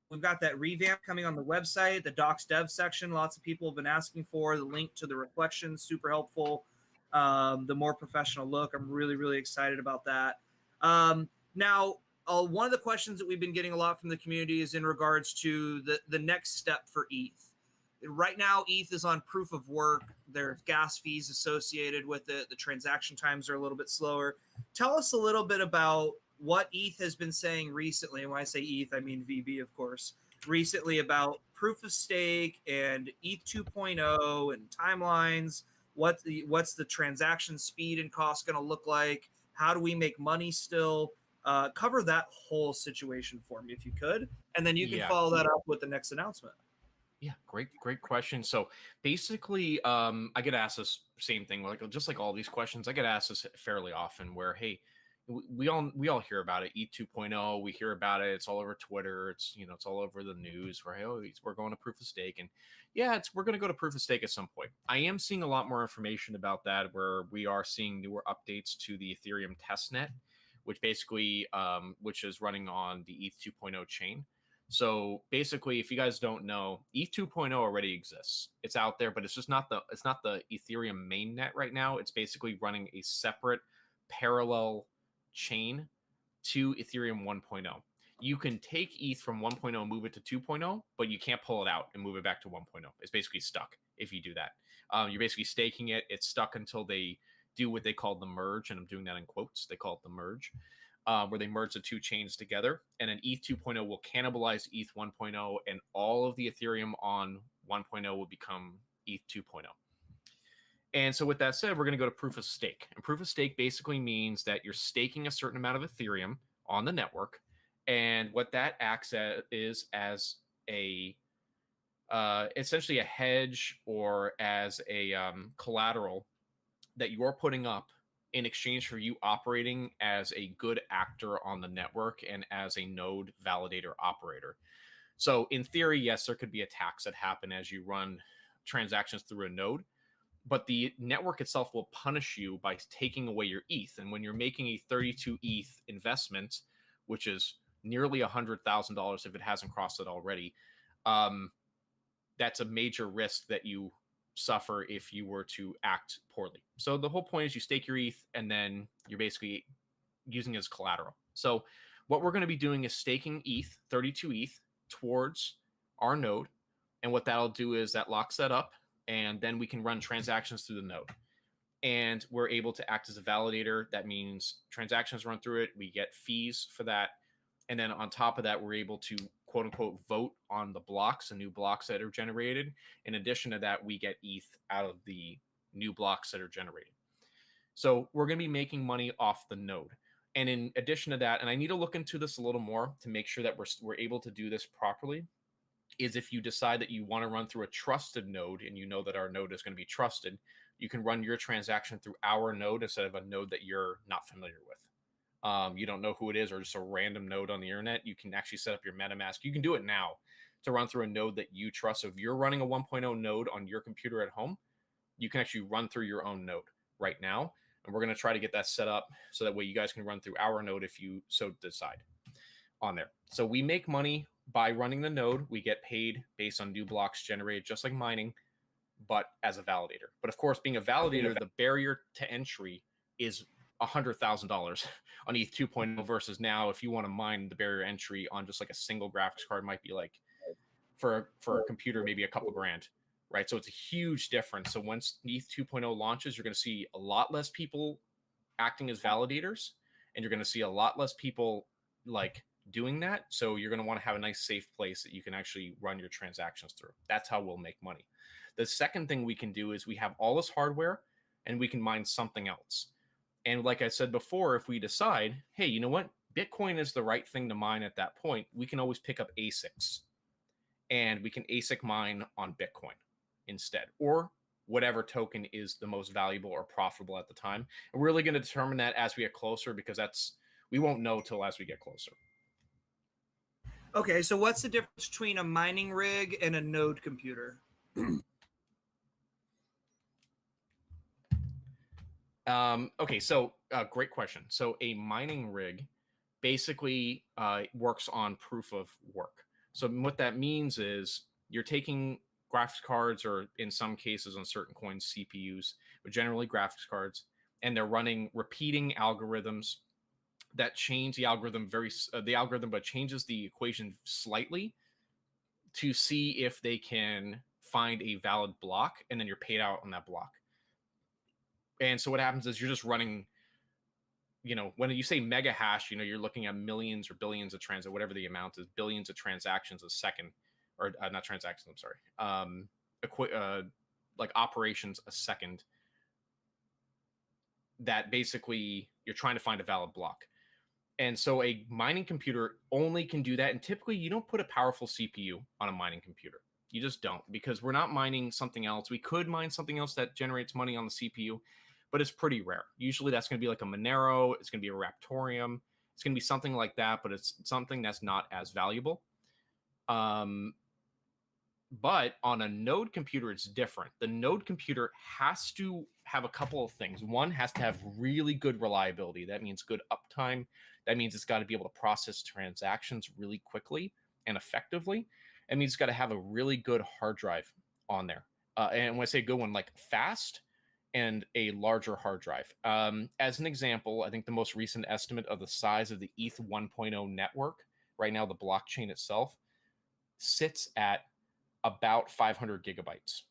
Speaker 3: We've got that revamp coming on the website, the docs dev section. Lots of people have been asking for the link to the reflections, super helpful. The more professional look. I'm really, really excited about that. Now, one of the questions that we've been getting a lot from the community is in regards to the next step for ETH. Right now, ETH is on proof of work. There's gas fees associated with it. The transaction times are a little bit slower. Tell us a little bit about what ETH has been saying recently. And when I say ETH, I mean VB, of course, recently about proof of stake and ETH 2.0 and timelines. What's the transaction speed and cost going to look like? How do we make money still? Cover that whole situation for me if you could, and then you can
Speaker 4: Yeah.
Speaker 3: follow that up with the next announcement.
Speaker 4: Yeah, great question. So basically, I get asked this same thing, like just like all these questions, I get asked this fairly often. Where hey, we all hear about it. ETH 2.0, we hear about it. It's all over Twitter. It's it's all over the news. Where hey, we're going to proof of stake, and yeah, we're going to go to proof of stake at some point. I am seeing a lot more information about that, where we are seeing newer updates to the Ethereum testnet, which basically which is running on the ETH 2.0 chain. So basically, if you guys don't know, ETH 2.0 already exists. It's out there, but it's not the Ethereum mainnet right now. It's basically running a separate parallel chain to Ethereum 1.0. You can take ETH from 1.0, move it to 2.0, but you can't pull it out and move it back to 1.0. It's basically stuck if you do that. You're basically staking it. It's stuck until they do what they call the merge, and I'm doing that in quotes. They call it the merge. Where they merge the two chains together, and then ETH 2.0 will cannibalize ETH 1.0, and all of the Ethereum on 1.0 will become ETH 2.0. And so with that said, we're going to go to proof of stake. And proof of stake basically means that you're staking a certain amount of Ethereum on the network, and what that acts as as a essentially a hedge or as a collateral that you're putting up in exchange for you operating as a good actor on the network and as a node validator operator. So in theory, yes, there could be attacks that happen as you run transactions through a node, but the network itself will punish you by taking away your ETH. And when you're making a 32 ETH investment, which is nearly $100,000 if it hasn't crossed it already, that's a major risk that you suffer if you were to act poorly. So the whole point is you stake your ETH and then you're basically using it as collateral. So what we're going to be doing is staking ETH, 32 ETH, towards our node. And what that'll do is that locks that up, and then we can run transactions through the node. And we're able to act as a validator. That means transactions run through it. We get fees for that. And then on top of that, we're able to quote unquote vote on the blocks, the new blocks that are generated. In addition to that, we get ETH out of the new blocks that are generated. So we're going to be making money off the node. And in addition to that, and I need to look into this a little more to make sure that we're able to do this properly, is if you decide that you want to run through a trusted node and you know that our node is going to be trusted, you can run your transaction through our node instead of a node that you're not familiar with. You don't know who it is, or just a random node on the internet. You can actually set up your MetaMask. You can do it now to run through a node that you trust. So if you're running a 1.0 node on your computer at home, you can actually run through your own node right now. And we're going to try to get that set up so that way you guys can run through our node if you so decide on there. So we make money by running the node. We get paid based on new blocks generated, just like mining, but as a validator. But of course, being a validator, the barrier to entry is $100,000 on ETH 2.0 versus now, if you want to mine, the barrier entry on just like a single graphics card might be like for a computer, maybe a couple grand, right? So it's a huge difference. So once ETH 2.0 launches, you're going to see a lot less people acting as validators, and you're going to see a lot less people like doing that. So you're going to want to have a nice safe place that you can actually run your transactions through. That's how we'll make money. The second thing we can do is we have all this hardware and we can mine something else. And like I said before, if we decide, hey, you know what? Bitcoin is the right thing to mine at that point, we can always pick up ASICs and we can ASIC mine on Bitcoin instead, or whatever token is the most valuable or profitable at the time. And we're really going to determine that as we get closer, because we won't know till as we get closer.
Speaker 3: Okay, so what's the difference between a mining rig and a node computer?
Speaker 4: Okay, so great question. So a mining rig basically works on proof of work. So what that means is you're taking graphics cards, or in some cases on certain coins, CPUs, but generally graphics cards, and they're running repeating algorithms that change the algorithm but changes the equation slightly to see if they can find a valid block, and then you're paid out on that block. And so what happens is you're just running, when you say mega hash, you're looking at millions or billions of transactions, whatever the amount is, billions of transactions a second, or not transactions, I'm sorry, like operations a second, that basically you're trying to find a valid block. And so a mining computer only can do that. And typically you don't put a powerful CPU on a mining computer. You just don't, because we're not mining something else. We could mine something else that generates money on the CPU, but it's pretty rare. Usually that's going to be like a Monero. It's going to be a Raptorium. It's going to be something like that, but it's something that's not as valuable. But on a node computer, it's different. The node computer has to have a couple of things. One has to have really good reliability. That means good uptime. That means it's got to be able to process transactions really quickly and effectively. It means it's got to have a really good hard drive on there. And when I say good one, like fast and a larger hard drive. As an example, I think the most recent estimate of the size of the ETH 1.0 network, right now the blockchain itself, sits at about 500 gigabytes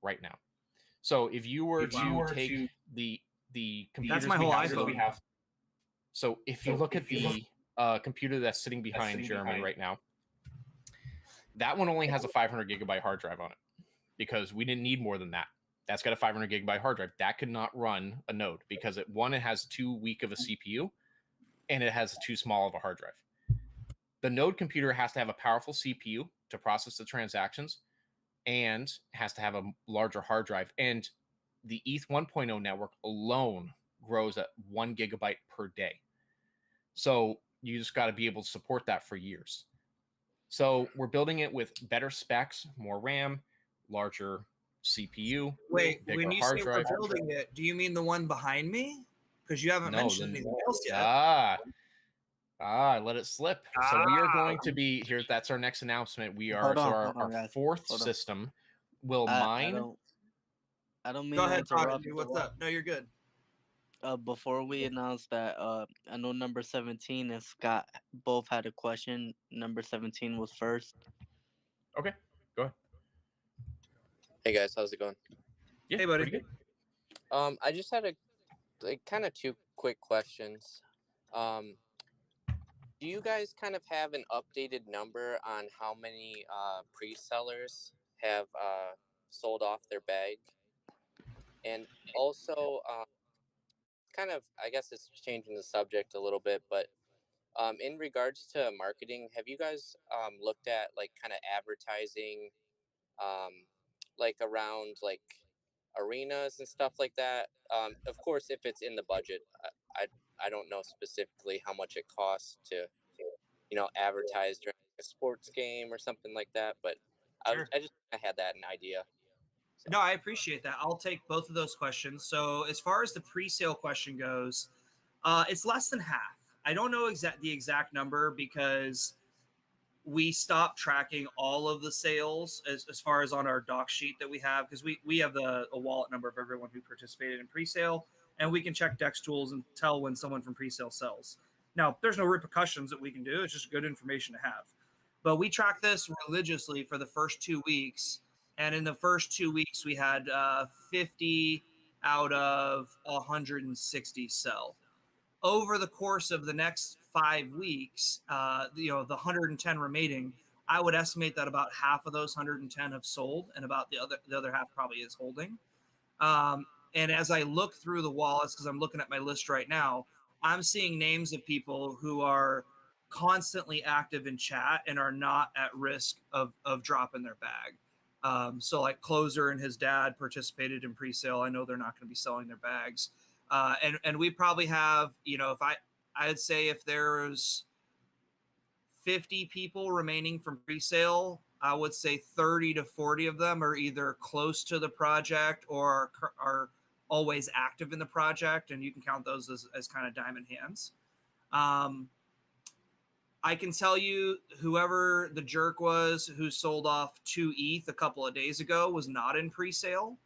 Speaker 4: right now. So if you were to take the computers,
Speaker 3: that's my whole
Speaker 4: that we
Speaker 3: iPhone.
Speaker 4: have. So if you look at the computer that's sitting behind Jeremy right now, that one only has a 500 gigabyte hard drive on it because we didn't need more than that. That's got a 500 gigabyte hard drive. That could not run a node because it has too weak of a CPU and it has too small of a hard drive. The node computer has to have a powerful CPU to process the transactions and has to have a larger hard drive. And the ETH 1.0 network alone grows at 1 gigabyte per day. So you just got to be able to support that for years. So we're building it with better specs, more RAM, larger CPU.
Speaker 3: Wait,
Speaker 4: bigger
Speaker 3: when you
Speaker 4: hard
Speaker 3: say
Speaker 4: drive.
Speaker 3: we're building it, do you mean the one behind me? Because you haven't mentioned anything else yet.
Speaker 4: I let it slip. So we are going to be here. That's our next announcement. We are our fourth system will mine.
Speaker 1: I don't mean
Speaker 3: Go
Speaker 1: to
Speaker 3: ahead,
Speaker 1: interrupt.
Speaker 3: Prodigy. What's up? No, you're good.
Speaker 1: Before we announce that, I know number 17 and Scott both had a question. Number 17 was first.
Speaker 4: Okay, go ahead.
Speaker 6: Hey guys, how's it going?
Speaker 4: Yeah,
Speaker 3: hey, buddy.
Speaker 4: pretty good.
Speaker 6: I just had kind of two quick questions. Do you guys kind of have an updated number on how many pre-sellers have sold off their bag? And also, kind of, I guess it's changing the subject a little bit, but in regards to marketing, have you guys looked at like kind of advertising, like around like arenas and stuff like that? Of course, if it's in the budget, I don't know specifically how much it costs to, advertise during a sports game or something like that, but
Speaker 3: Sure.
Speaker 6: I had that an idea. So.
Speaker 3: No, I appreciate that. I'll take both of those questions. So as far as the pre-sale question goes, it's less than half. I don't know the exact number because we stopped tracking all of the sales as far as on our doc sheet that we have, because we have a wallet number of everyone who participated in pre-sale, and we can check Dex tools and tell when someone from pre-sale sells. Now, there's no repercussions that we can do. It's just good information to have. But we track this religiously for the first 2 weeks. And in the first 2 weeks, we had 50 out of 160 sell. Over the course of the next 5 weeks, the 110 remaining, I would estimate that about half of those 110 have sold, and about the other half probably is holding. And as I look through the wallets, because I'm looking at my list right now, I'm seeing names of people who are constantly active in chat and are not at risk of dropping their bag. So like Closer and his dad participated in pre-sale. I know they're not going to be selling their bags. And we probably have, I'd say if there's 50 people remaining from pre-sale, I would say 30 to 40 of them are either close to the project or are always active in the project. And you can count those as kind of diamond hands. I can tell you whoever the jerk was who sold off 2 ETH a couple of days ago was not in pre-sale.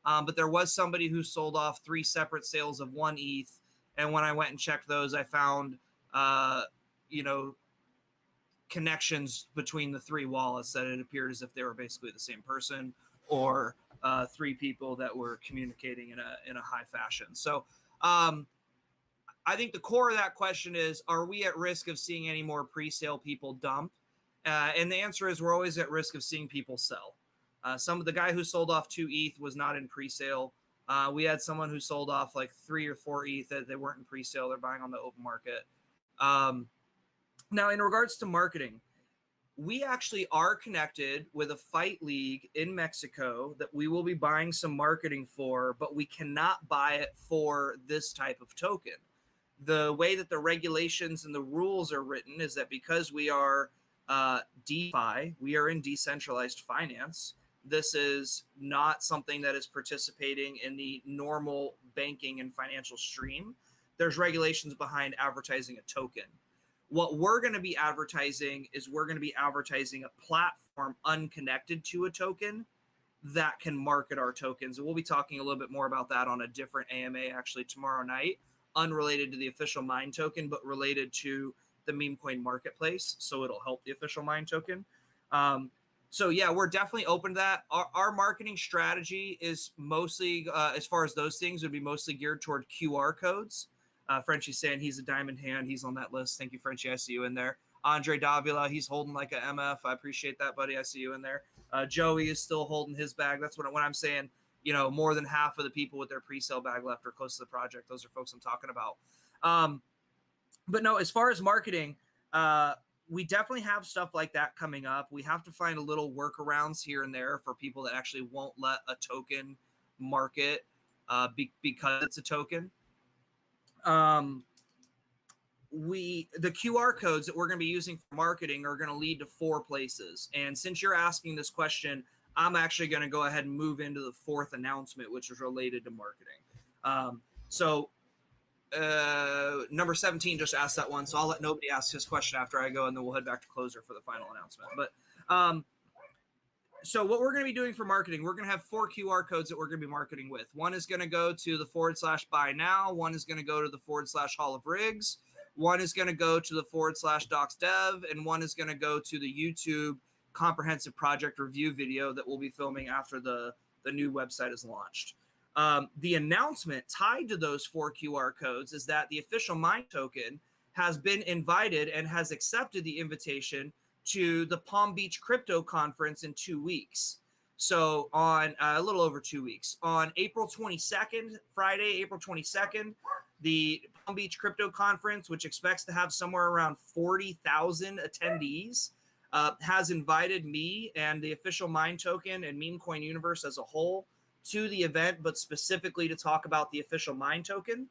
Speaker 3: But there was somebody who sold off 3 separate sales of 1 ETH. And when I went and checked those, I found, connections between the 3 wallets that it appeared as if they were basically the same person, or 3 people that were communicating in a high fashion. So I think the core of that question is, are we at risk of seeing any more pre-sale people dump? And the answer is we're always at risk of seeing people sell. Some of the guy who sold off 2 ETH was not in pre-sale. We had someone who sold off like 3 or 4 ETH that they weren't in pre-sale. They're buying on the open market. Now, in regards to marketing, we actually are connected with a fight league in Mexico that we will be buying some marketing for, but we cannot buy it for this type of token. The way that the regulations and the rules are written is that because we are DeFi, we are in decentralized finance. This is not something that is participating in the normal banking and financial stream. There's regulations behind advertising a token. What we're going to be advertising is we're going to be advertising a platform unconnected to a token that can market our tokens. And we'll be talking a little bit more about that on a different AMA actually tomorrow night, unrelated to the official mine token, but related to the meme coin marketplace. So it'll help the official mine token. So yeah, we're definitely open to that. Our marketing strategy is mostly, as far as those things, would be mostly geared toward QR codes. Frenchie's saying he's a diamond hand. He's on that list. Thank you, Frenchie. I see you in there. Andre Davila, he's holding like a MF. I appreciate that, buddy. I see you in there. Joey is still holding his bag. That's when I'm saying, you know, more than half of the people with their pre-sale bag left are close to the project. Those are folks I'm talking about. But no, as far as marketing, we definitely have stuff like that coming up. We have to find a little workarounds here and there for people that actually won't let a token market because it's a token. The QR codes that we're going to be using for marketing are going to lead to 4 places. And since you're asking this question, I'm actually going to go ahead and move into the 4th announcement, which is related to marketing. Number 17 just asked that one, so I'll let nobody ask his question after I go, and then we'll head back to closer for the final announcement. But so what we're going to be doing for marketing, we're going to have 4 QR codes that we're going to be marketing with. One is going to go to the /buy now. One is going to go to the /Hall of Rigs. One is going to go to the /docs dev, and one is going to go to the YouTube comprehensive project review video that we'll be filming after the new website is launched. The announcement tied to those 4 QR codes is that the official mine token has been invited and has accepted the invitation to the Palm Beach Crypto Conference in 2 weeks. So on a little over 2 weeks, on April 22nd, Friday, April 22nd, the Palm Beach Crypto Conference, which expects to have somewhere around 40,000 attendees, has invited me and the official mine token and meme coin universe as a whole to the event, but specifically to talk about the official mine token.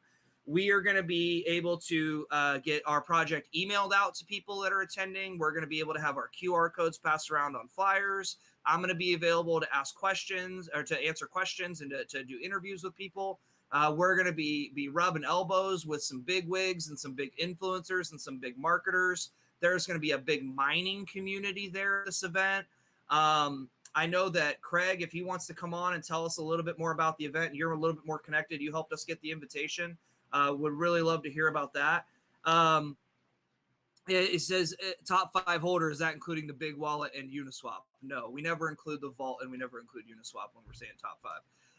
Speaker 3: We are going to be able to get our project emailed out to people that are attending. We're going to be able to have our QR codes passed around on flyers. I'm going to be available to ask questions or to answer questions and to do interviews with people. We're going to be rubbing elbows with some big wigs and some big influencers and some big marketers. There's going to be a big mining community there at this event. I know that Craig, if he wants to come on and tell us a little bit more about the event, you're a little bit more connected. You helped us get the invitation. Would really love to hear about that. It says top 5 holders, that including the big wallet and Uniswap. No, we never include the vault and we never include Uniswap when we're saying top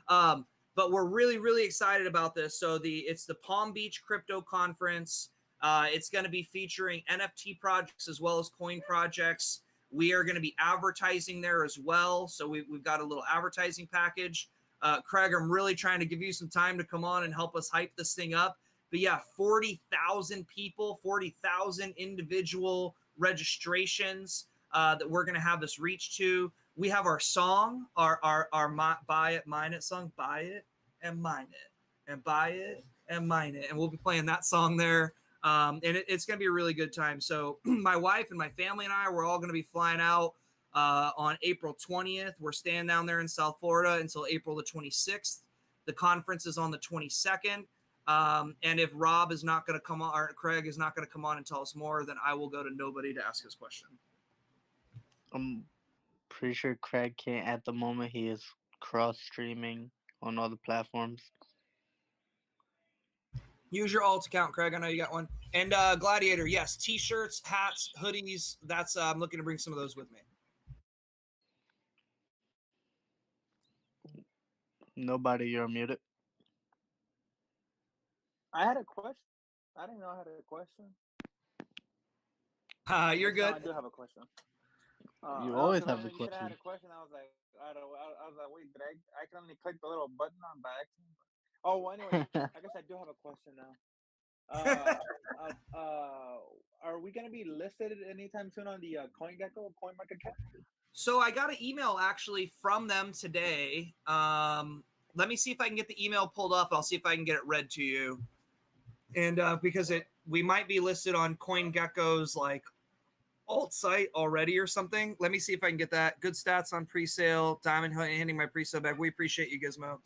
Speaker 3: 5. But we're really, really excited about this. So it's the Palm Beach Crypto Conference. It's going to be featuring NFT projects as well as coin projects. We are going to be advertising there as well. So we've got a little advertising package. Craig, I'm really trying to give you some time to come on and help us hype this thing up. But yeah, 40,000 people, 40,000 individual registrations that we're going to have this reach to. We have our song, our buy it, mine it song, buy it and mine it, and buy it and mine it. And we'll be playing that song there. And it's going to be a really good time. So my wife and my family and I, we're all going to be flying out on April 20th. We're staying down there in South Florida until April the 26th. The conference is on the 22nd. And if Rob is not going to come on, or Craig is not going to come on and tell us more, then I will go to nobody to ask his question.
Speaker 1: I'm pretty sure Craig can't at the moment. He is cross-streaming on all the platforms.
Speaker 3: Use your alt account, Craig. I know you got one. And Gladiator, yes, T-shirts, hats, hoodies. That's I'm looking to bring some of those with me.
Speaker 1: Nobody, you're muted.
Speaker 7: I had a question. I didn't know I had a question.
Speaker 3: You're good.
Speaker 7: I do have a question.
Speaker 1: You always have a
Speaker 7: You said I had
Speaker 1: question.
Speaker 7: a question. I was like, wait, did I can only click the little button on by accident? Oh, well, anyway, I guess I do have a question now. Are we gonna be listed anytime soon on the CoinGecko CoinMarketCap?
Speaker 3: So I got an email actually from them today. Let me see if I can get the email pulled up. I'll see if I can get it read to you. And because we might be listed on CoinGecko's like alt site already or something. Let me see if I can get that. Good stats on pre-sale. Diamond handing my pre-sale back. We appreciate you, Gizmo.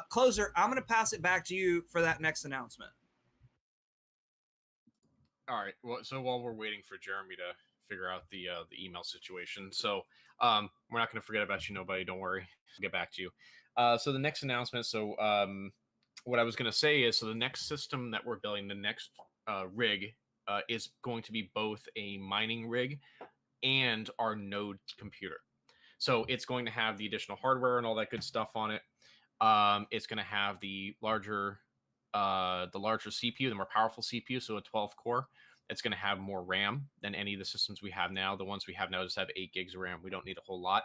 Speaker 3: Closer, I'm going to pass it back to you for that next announcement.
Speaker 4: All right. Well, so while we're waiting for Jeremy to figure out the email situation, so we're not going to forget about you, nobody. Don't worry. I'll get back to you. So the next announcement. So what I was going to say is, so the next system that we're building, the next rig, is going to be both a mining rig and our node computer. So it's going to have the additional hardware and all that good stuff on it. It's going to have the larger CPU, the more powerful CPU, so a 12 core. It's going to have more RAM than any of the systems we have now. The ones we have now just have 8 gigs of RAM. We don't need a whole lot.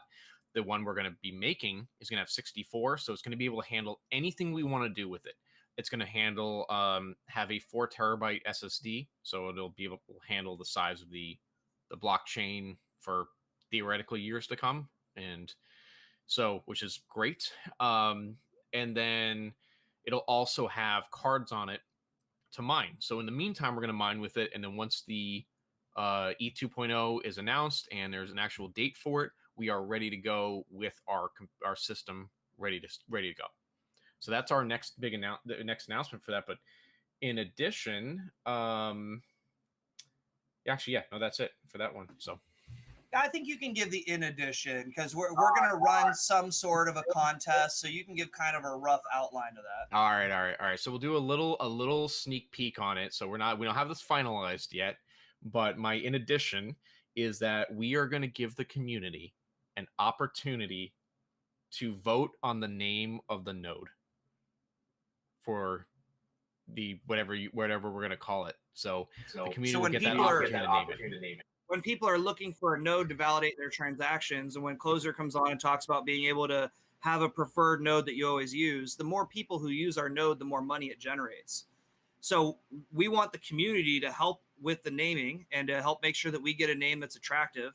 Speaker 4: The one we're going to be making is going to have 64, so it's going to be able to handle anything we want to do with it. It's going to handle have a 4 terabyte SSD, so it'll be able to handle the size of the blockchain for theoretically years to come, and so which is great. And then it'll also have cards on it to mine. So in the meantime, we're going to mine with it, and then once the ETH 2.0 is announced and there's an actual date for it, we are ready to go with our system ready to go. So that's our next big next announcement for that. But in addition, that's it for that one. So
Speaker 3: I think you can give the in addition because we're going to run some sort of a contest, so you can give kind of a rough outline of that.
Speaker 4: All right. So we'll do a little sneak peek on it. So we don't have this finalized yet, but my in addition is that we are going to give the community an opportunity to vote on the name of the node for the whatever we're going to call it. So the community will get that opportunity to name it.
Speaker 3: When people are looking for a node to validate their transactions, and when Closer comes on and talks about being able to have a preferred node that you always use, the more people who use our node, the more money it generates. So we want the community to help with the naming and to help make sure that we get a name that's attractive.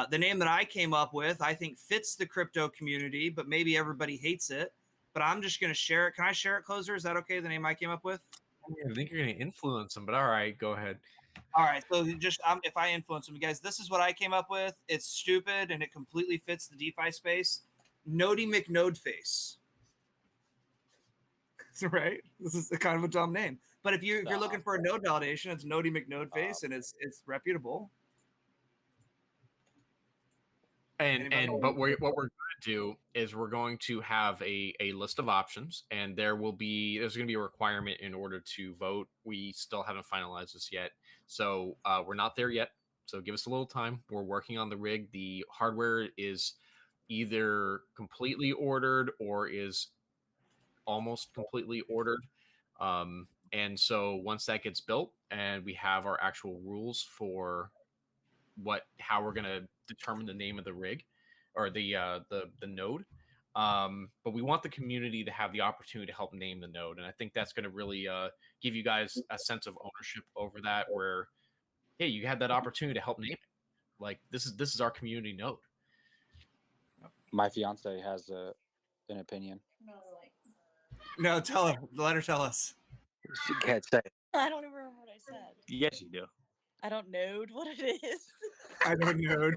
Speaker 3: The name that I came up with, I think, fits the crypto community, but maybe everybody hates it. But I'm just going to share it. Can I share it, Closer? Is that okay? The name I came up with?
Speaker 4: I think you're going to influence them, but all right, go ahead.
Speaker 3: All right, so just if I influence them, guys, this is what I came up with. It's stupid and it completely fits the DeFi space. Nody McNodeface. Right? This is kind of a dumb name, but if you're looking for a node validation, it's Nody McNodeface, and it's reputable.
Speaker 4: But what we're going to do is we're going to have a list of options, and there's going to be a requirement in order to vote. We still haven't finalized this yet, so we're not there yet. So give us a little time. We're working on the rig. The hardware is either completely ordered or is almost completely ordered. And so once that gets built and we have our actual rules for how we're going to determine the name of the rig or the node, but we want the community to have the opportunity to help name the node, and I think that's going to really give you guys a sense of ownership over that, where hey, you had that opportunity to help name it. Like this is our community node.
Speaker 5: My fiance has an opinion.
Speaker 3: No, tell her. Let her tell us.
Speaker 5: She can't say.
Speaker 8: I don't even remember what I said.
Speaker 7: Yes, you do.
Speaker 8: I don't know what it is.
Speaker 3: I don't know.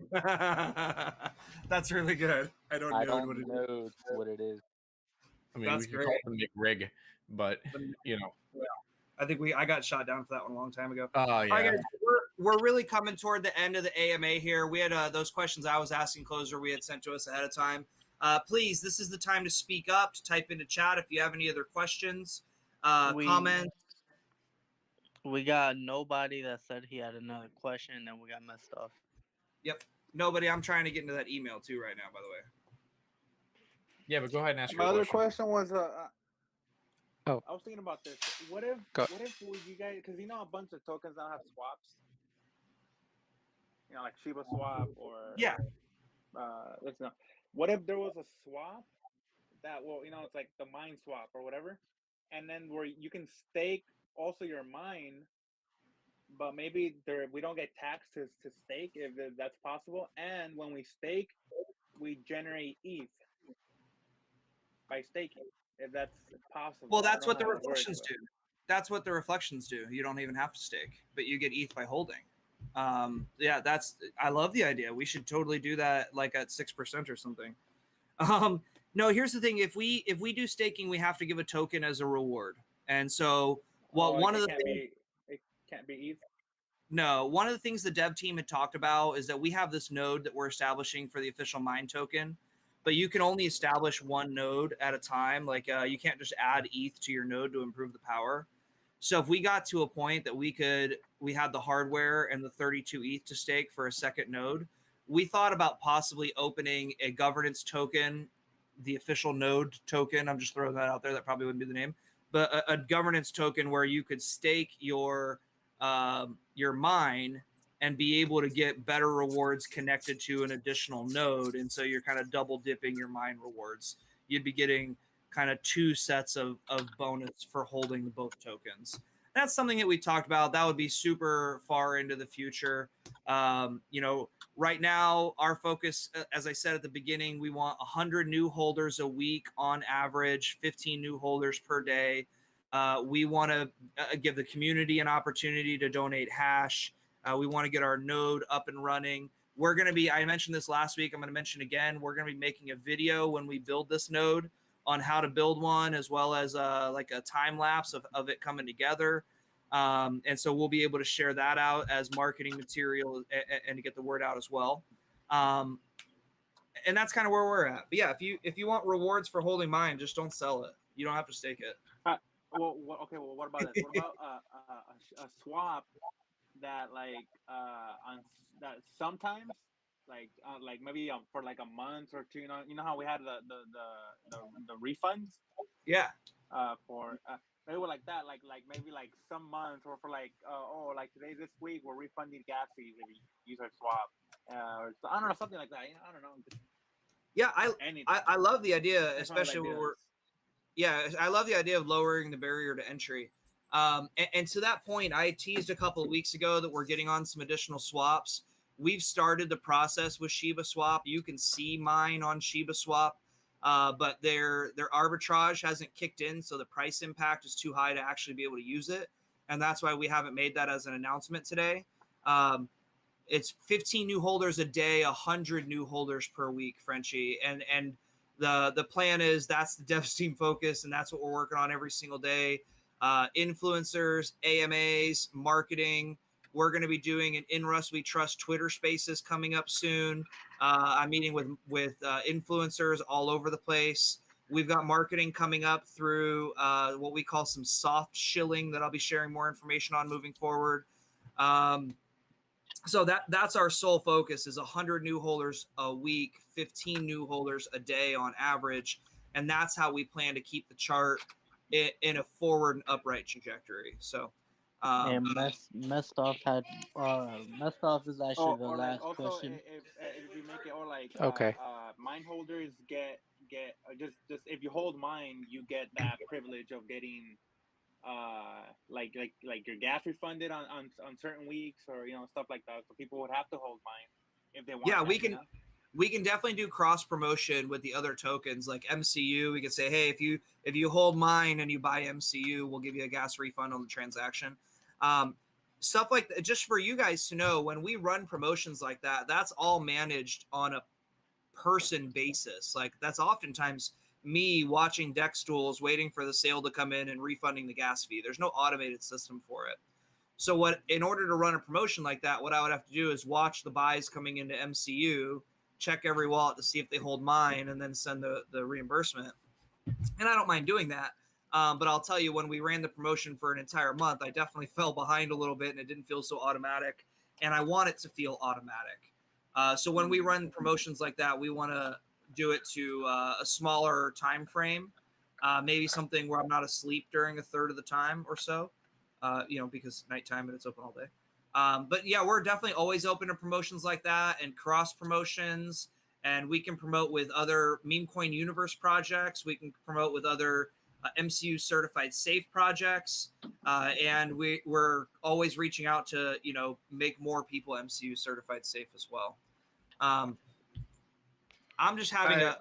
Speaker 3: That's really good. I don't know
Speaker 5: what it is.
Speaker 4: I mean,
Speaker 3: That's
Speaker 4: we could call it the McRig, but you know.
Speaker 3: I think I got shot down for that one a long time ago.
Speaker 4: Oh, yeah.
Speaker 3: All right, guys, we're really coming toward the end of the AMA here. We had those questions I was asking Closer we had sent to us ahead of time. Please, this is the time to speak up, to type into chat if you have any other questions, comments.
Speaker 1: We got nobody that said he had another question, and then we got messed up.
Speaker 3: Yep. Nobody. I'm trying to get into that email too right now, by the way.
Speaker 4: Yeah, but go ahead and ask
Speaker 7: My
Speaker 4: your
Speaker 7: other
Speaker 4: question.
Speaker 7: question was, I was thinking about this. What if you guys, because a bunch of tokens now have swaps, like Shiba swap or what if there was a swap that it's like the mine swap or whatever, and then where you can stake also your mine, but maybe we don't get taxed to stake if that's possible. And when we stake, we generate ETH by staking, if that's possible.
Speaker 3: Well,
Speaker 7: I don't
Speaker 3: that's
Speaker 7: know
Speaker 3: what the
Speaker 7: how it works,
Speaker 3: reflections
Speaker 7: but
Speaker 3: do. That's what the reflections do. You don't even have to stake, but you get ETH by holding. Yeah, I love the idea. We should totally do that, like at 6% or something. No, here's the thing: if we do staking, we have to give a token as a reward. And so, one of the things,
Speaker 7: it can't be ETH.
Speaker 3: no, one of the things the dev team had talked about is that we have this node that we're establishing for the official mine token, but you can only establish one node at a time. Like you can't just add ETH to your node to improve the power. So if we got to a point that we had the hardware and the 32 ETH to stake for a second node, we thought about possibly opening a governance token, the official node token. I'm just throwing that out there. That probably wouldn't be the name, but a governance token where you could stake your mine and be able to get better rewards connected to an additional node. And so you're kind of double dipping your mine rewards. You'd be getting kind of two sets of bonus for holding both tokens. That's something that we talked about. That would be super far into the future. Right now, our focus, as I said at the beginning, we want 100 new holders a week on average, 15 new holders per day. We want to give the community an opportunity to donate hash. We want to get our node up and running. We're going to be, I mentioned this last week, I'm going to mention again, we're going to be making a video when we build this node on how to build one, as well as like a time lapse of it coming together. And so we'll be able to share that out as marketing material and to get the word out as well. And that's kind of where we're at. But yeah, if you want rewards for holding mine, just don't sell it. You don't have to stake it.
Speaker 7: Well, what about this? What about a swap that that sometimes like maybe for like a month or two, you know how we had the refunds
Speaker 3: Yeah.
Speaker 7: For maybe like that, like maybe like some months, or for like like today, this week, we're refunding gas fees if you use our swap, or I don't know, something like that. I don't know.
Speaker 3: Yeah, I love the idea, especially when we're. Yeah, I love the idea of lowering the barrier to entry. And to that point, I teased a couple of weeks ago that we're getting on some additional swaps. We've started the process with Shiba Swap. You can see mine on Shiba Swap, but their arbitrage hasn't kicked in, so the price impact is too high to actually be able to use it. And that's why we haven't made that as an announcement today. It's 15 new holders a day, 100 new holders per week, Frenchie. And the plan is that's the dev team focus, and that's what we're working on every single day. Influencers, AMAs, marketing. We're going to be doing an In Rust We Trust Twitter Spaces coming up soon. I'm meeting with influencers all over the place. We've got marketing coming up through what we call some soft shilling that I'll be sharing more information on moving forward. So that's our sole focus is 100 new holders a week, 15 new holders a day on average. And that's how we plan to keep the chart in a forward and upright trajectory. So
Speaker 1: and messed off is actually the last
Speaker 7: also,
Speaker 1: question.
Speaker 7: If we make it, or like
Speaker 5: Okay.
Speaker 7: mine holders get just if you hold mine, you get that privilege of getting like your gas refunded on certain weeks, or stuff like that. So people would have to hold mine if they want.
Speaker 3: Yeah, we can definitely do cross promotion with the other tokens like MCU. We could say, hey, if you hold mine and you buy MCU, we'll give you a gas refund on the transaction. Stuff like that, just for you guys to know, when we run promotions like that, that's all managed on a person basis. Like that's oftentimes me watching deck stools, waiting for the sale to come in and refunding the gas fee. There's no automated system for it. So in order to run a promotion like that, what I would have to do is watch the buys coming into MCU, check every wallet to see if they hold mine, and then send the reimbursement. And I don't mind doing that. But I'll tell you, when we ran the promotion for an entire month, I definitely fell behind a little bit, and it didn't feel so automatic. And I want it to feel automatic. So when we run promotions like that, we want to do it to a smaller time frame, maybe something where I'm not asleep during a third of the time or so, because nighttime and it's open all day. But yeah, we're definitely always open to promotions like that and cross promotions. And we can promote with other meme coin universe projects. We can promote with other MCU certified safe projects, and we're always reaching out to make more people MCU certified safe as well. I'm just having a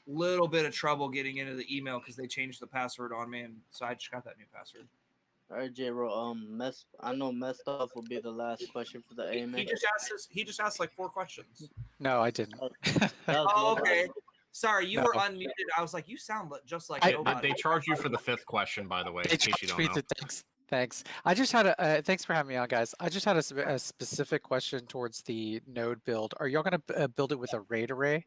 Speaker 3: little bit of trouble getting into the email because they changed the password on me, and so I just got that new password.
Speaker 1: All right, J-Ro. I know messed off will be the last question for the AMA.
Speaker 3: He just asked like 4 questions.
Speaker 5: No, I didn't.
Speaker 3: Oh, okay. Sorry, you were unmuted. I was like, you sound just like nobody.
Speaker 4: They charge you for the 5th question, by the way, in case you don't know.
Speaker 5: Thanks. I just had thanks for having me on, guys. I just had a specific question towards the node build. Are y'all going to build it with a RAID array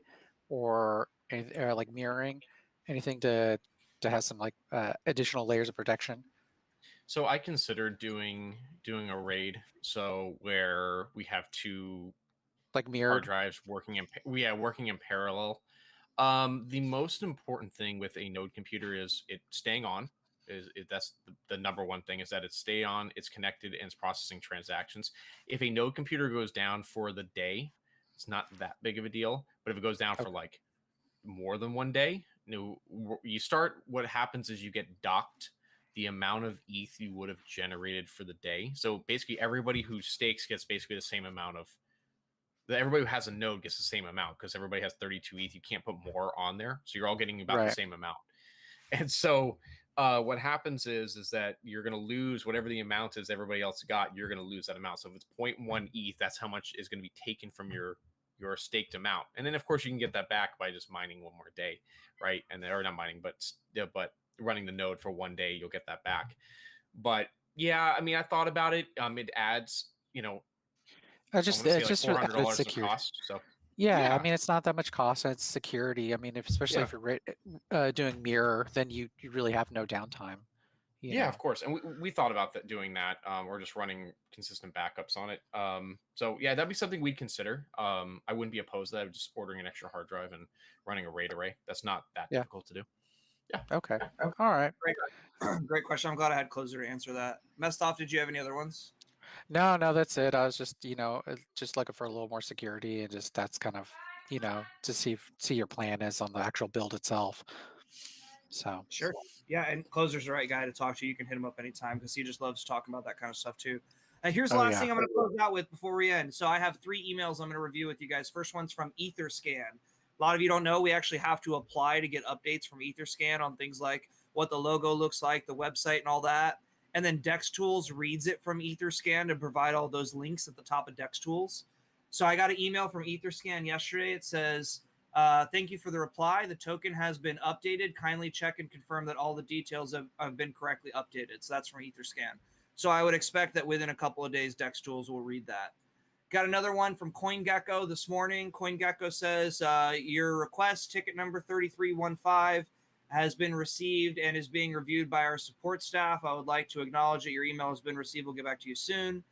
Speaker 5: or like mirroring? Anything to have some like additional layers of protection?
Speaker 4: So I considered doing a RAID, so where we have 2
Speaker 5: like mirrored
Speaker 4: hard drives working in parallel. The most important thing with a node computer is it staying on. That's the number one thing, is that it's stay on, it's connected, and it's processing transactions. If a node computer goes down for the day, it's not that big of a deal. But if it goes down for like more than one day, what happens is you get docked the amount of ETH you would have generated for the day. So basically everybody who stakes gets basically the same amount of, everybody who has a node gets the same amount, because everybody has 32 ETH. You can't put more on there. So you're all getting about the same amount. And so what happens is that you're going to lose whatever the amount is everybody else got. You're going to lose that amount. So if it's 0.1 ETH, that's how much is going to be taken from your staked amount. And then of course you can get that back by just mining one more day, right? And or not mining, but running the node for one day, you'll get that back. But yeah, I mean, I thought about it. It adds,
Speaker 5: it's just
Speaker 4: $400
Speaker 5: security.
Speaker 4: of cost. So
Speaker 5: yeah, I mean, it's not that much cost, and it's security. I mean, especially if you're doing mirror, then you really have no downtime.
Speaker 4: Yeah, of course. And we thought about doing that, or just running consistent backups on it. So yeah, that'd be something we'd consider. I wouldn't be opposed to that. Just ordering an extra hard drive and running a RAID array. That's not that difficult to do. Yeah.
Speaker 5: Okay. All right.
Speaker 3: Great question. I'm glad I had Closer to answer that. Mestov, did you have any other ones?
Speaker 5: No, that's it. I was just, just looking for a little more security, and just that's kind of, to see your plan is on the actual build itself. So
Speaker 3: sure. Yeah, and Closer's the right guy to talk to. You can hit him up anytime because he just loves talking about that kind of stuff too. Here's the last thing I'm going to close out with before we end. So I have 3 emails I'm going to review with you guys. First one's from EtherScan. A lot of you don't know we actually have to apply to get updates from EtherScan on things like what the logo looks like, the website, and all that. And then DexTools reads it from EtherScan to provide all those links at the top of DexTools. So I got an email from EtherScan yesterday. It says, thank you for the reply. The token has been updated. Kindly check and confirm that all the details have been correctly updated. So that's from EtherScan. So I would expect that within a couple of days, DexTools will read that. Got another one from CoinGecko this morning. CoinGecko says, your request, ticket number 3315, has been received and is being reviewed by our support staff. I would like to acknowledge that your email has been received. We'll get back to you soon.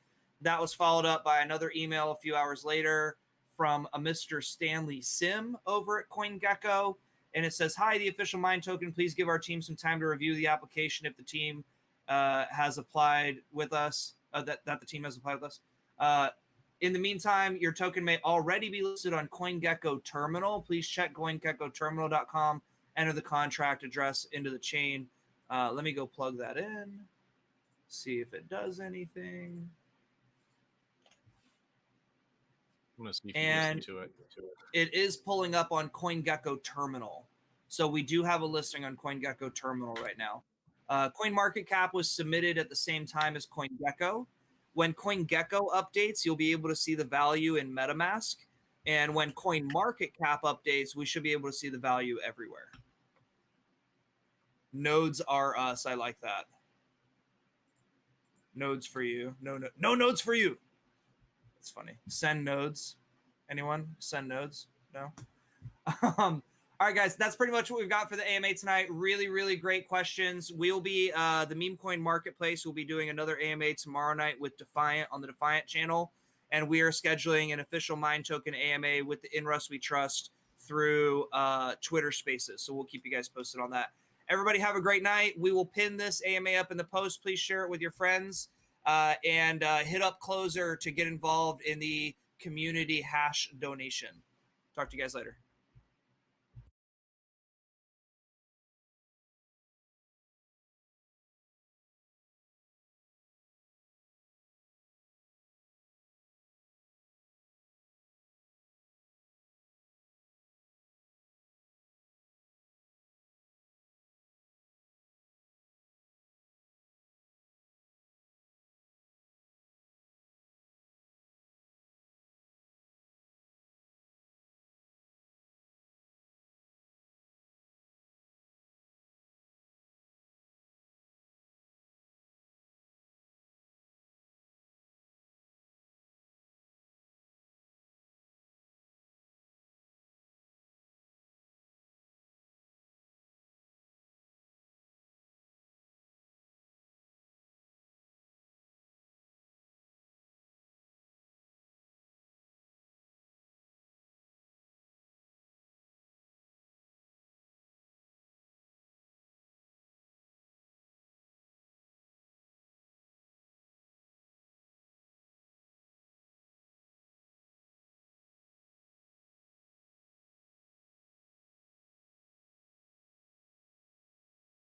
Speaker 3: That was followed up by another email a few hours later from a Mr. Stanley Sim over at CoinGecko. And it says, hi, the official mine token. Please give our team some time to review the application if the team has applied with us, that the team has applied with us. In the meantime, your token may already be listed on CoinGecko Terminal. Please check CoinGeckoTerminal.com, enter the contract address into the chain. Let me go plug that in, see if it does anything.
Speaker 4: I'm gonna see if you can listen to it.
Speaker 3: It is pulling up on CoinGecko Terminal. So we do have a listing on CoinGecko Terminal right now. CoinMarketCap was submitted at the same time as CoinGecko. When CoinGecko updates, you'll be able to see the value in MetaMask. And when CoinMarketCap updates, we should be able to see the value everywhere. Nodes are us. I like that. Nodes for you. No nodes for you. It's funny. Send nodes. Anyone? Send nodes? No? All right, guys, that's pretty much what we've got for the AMA tonight. Really, really great questions. We'll be, the Meme Coin Marketplace will be doing another AMA tomorrow night with Defiant on the Defiant channel. And we are scheduling an official Mine Token AMA with the In Rust We Trust through Twitter Spaces. So we'll keep you guys posted on that. Everybody have a great night. We will pin this AMA up in the post. Please share it with your friends. And hit up Closer to get involved in the community hash donation. Talk to you guys later.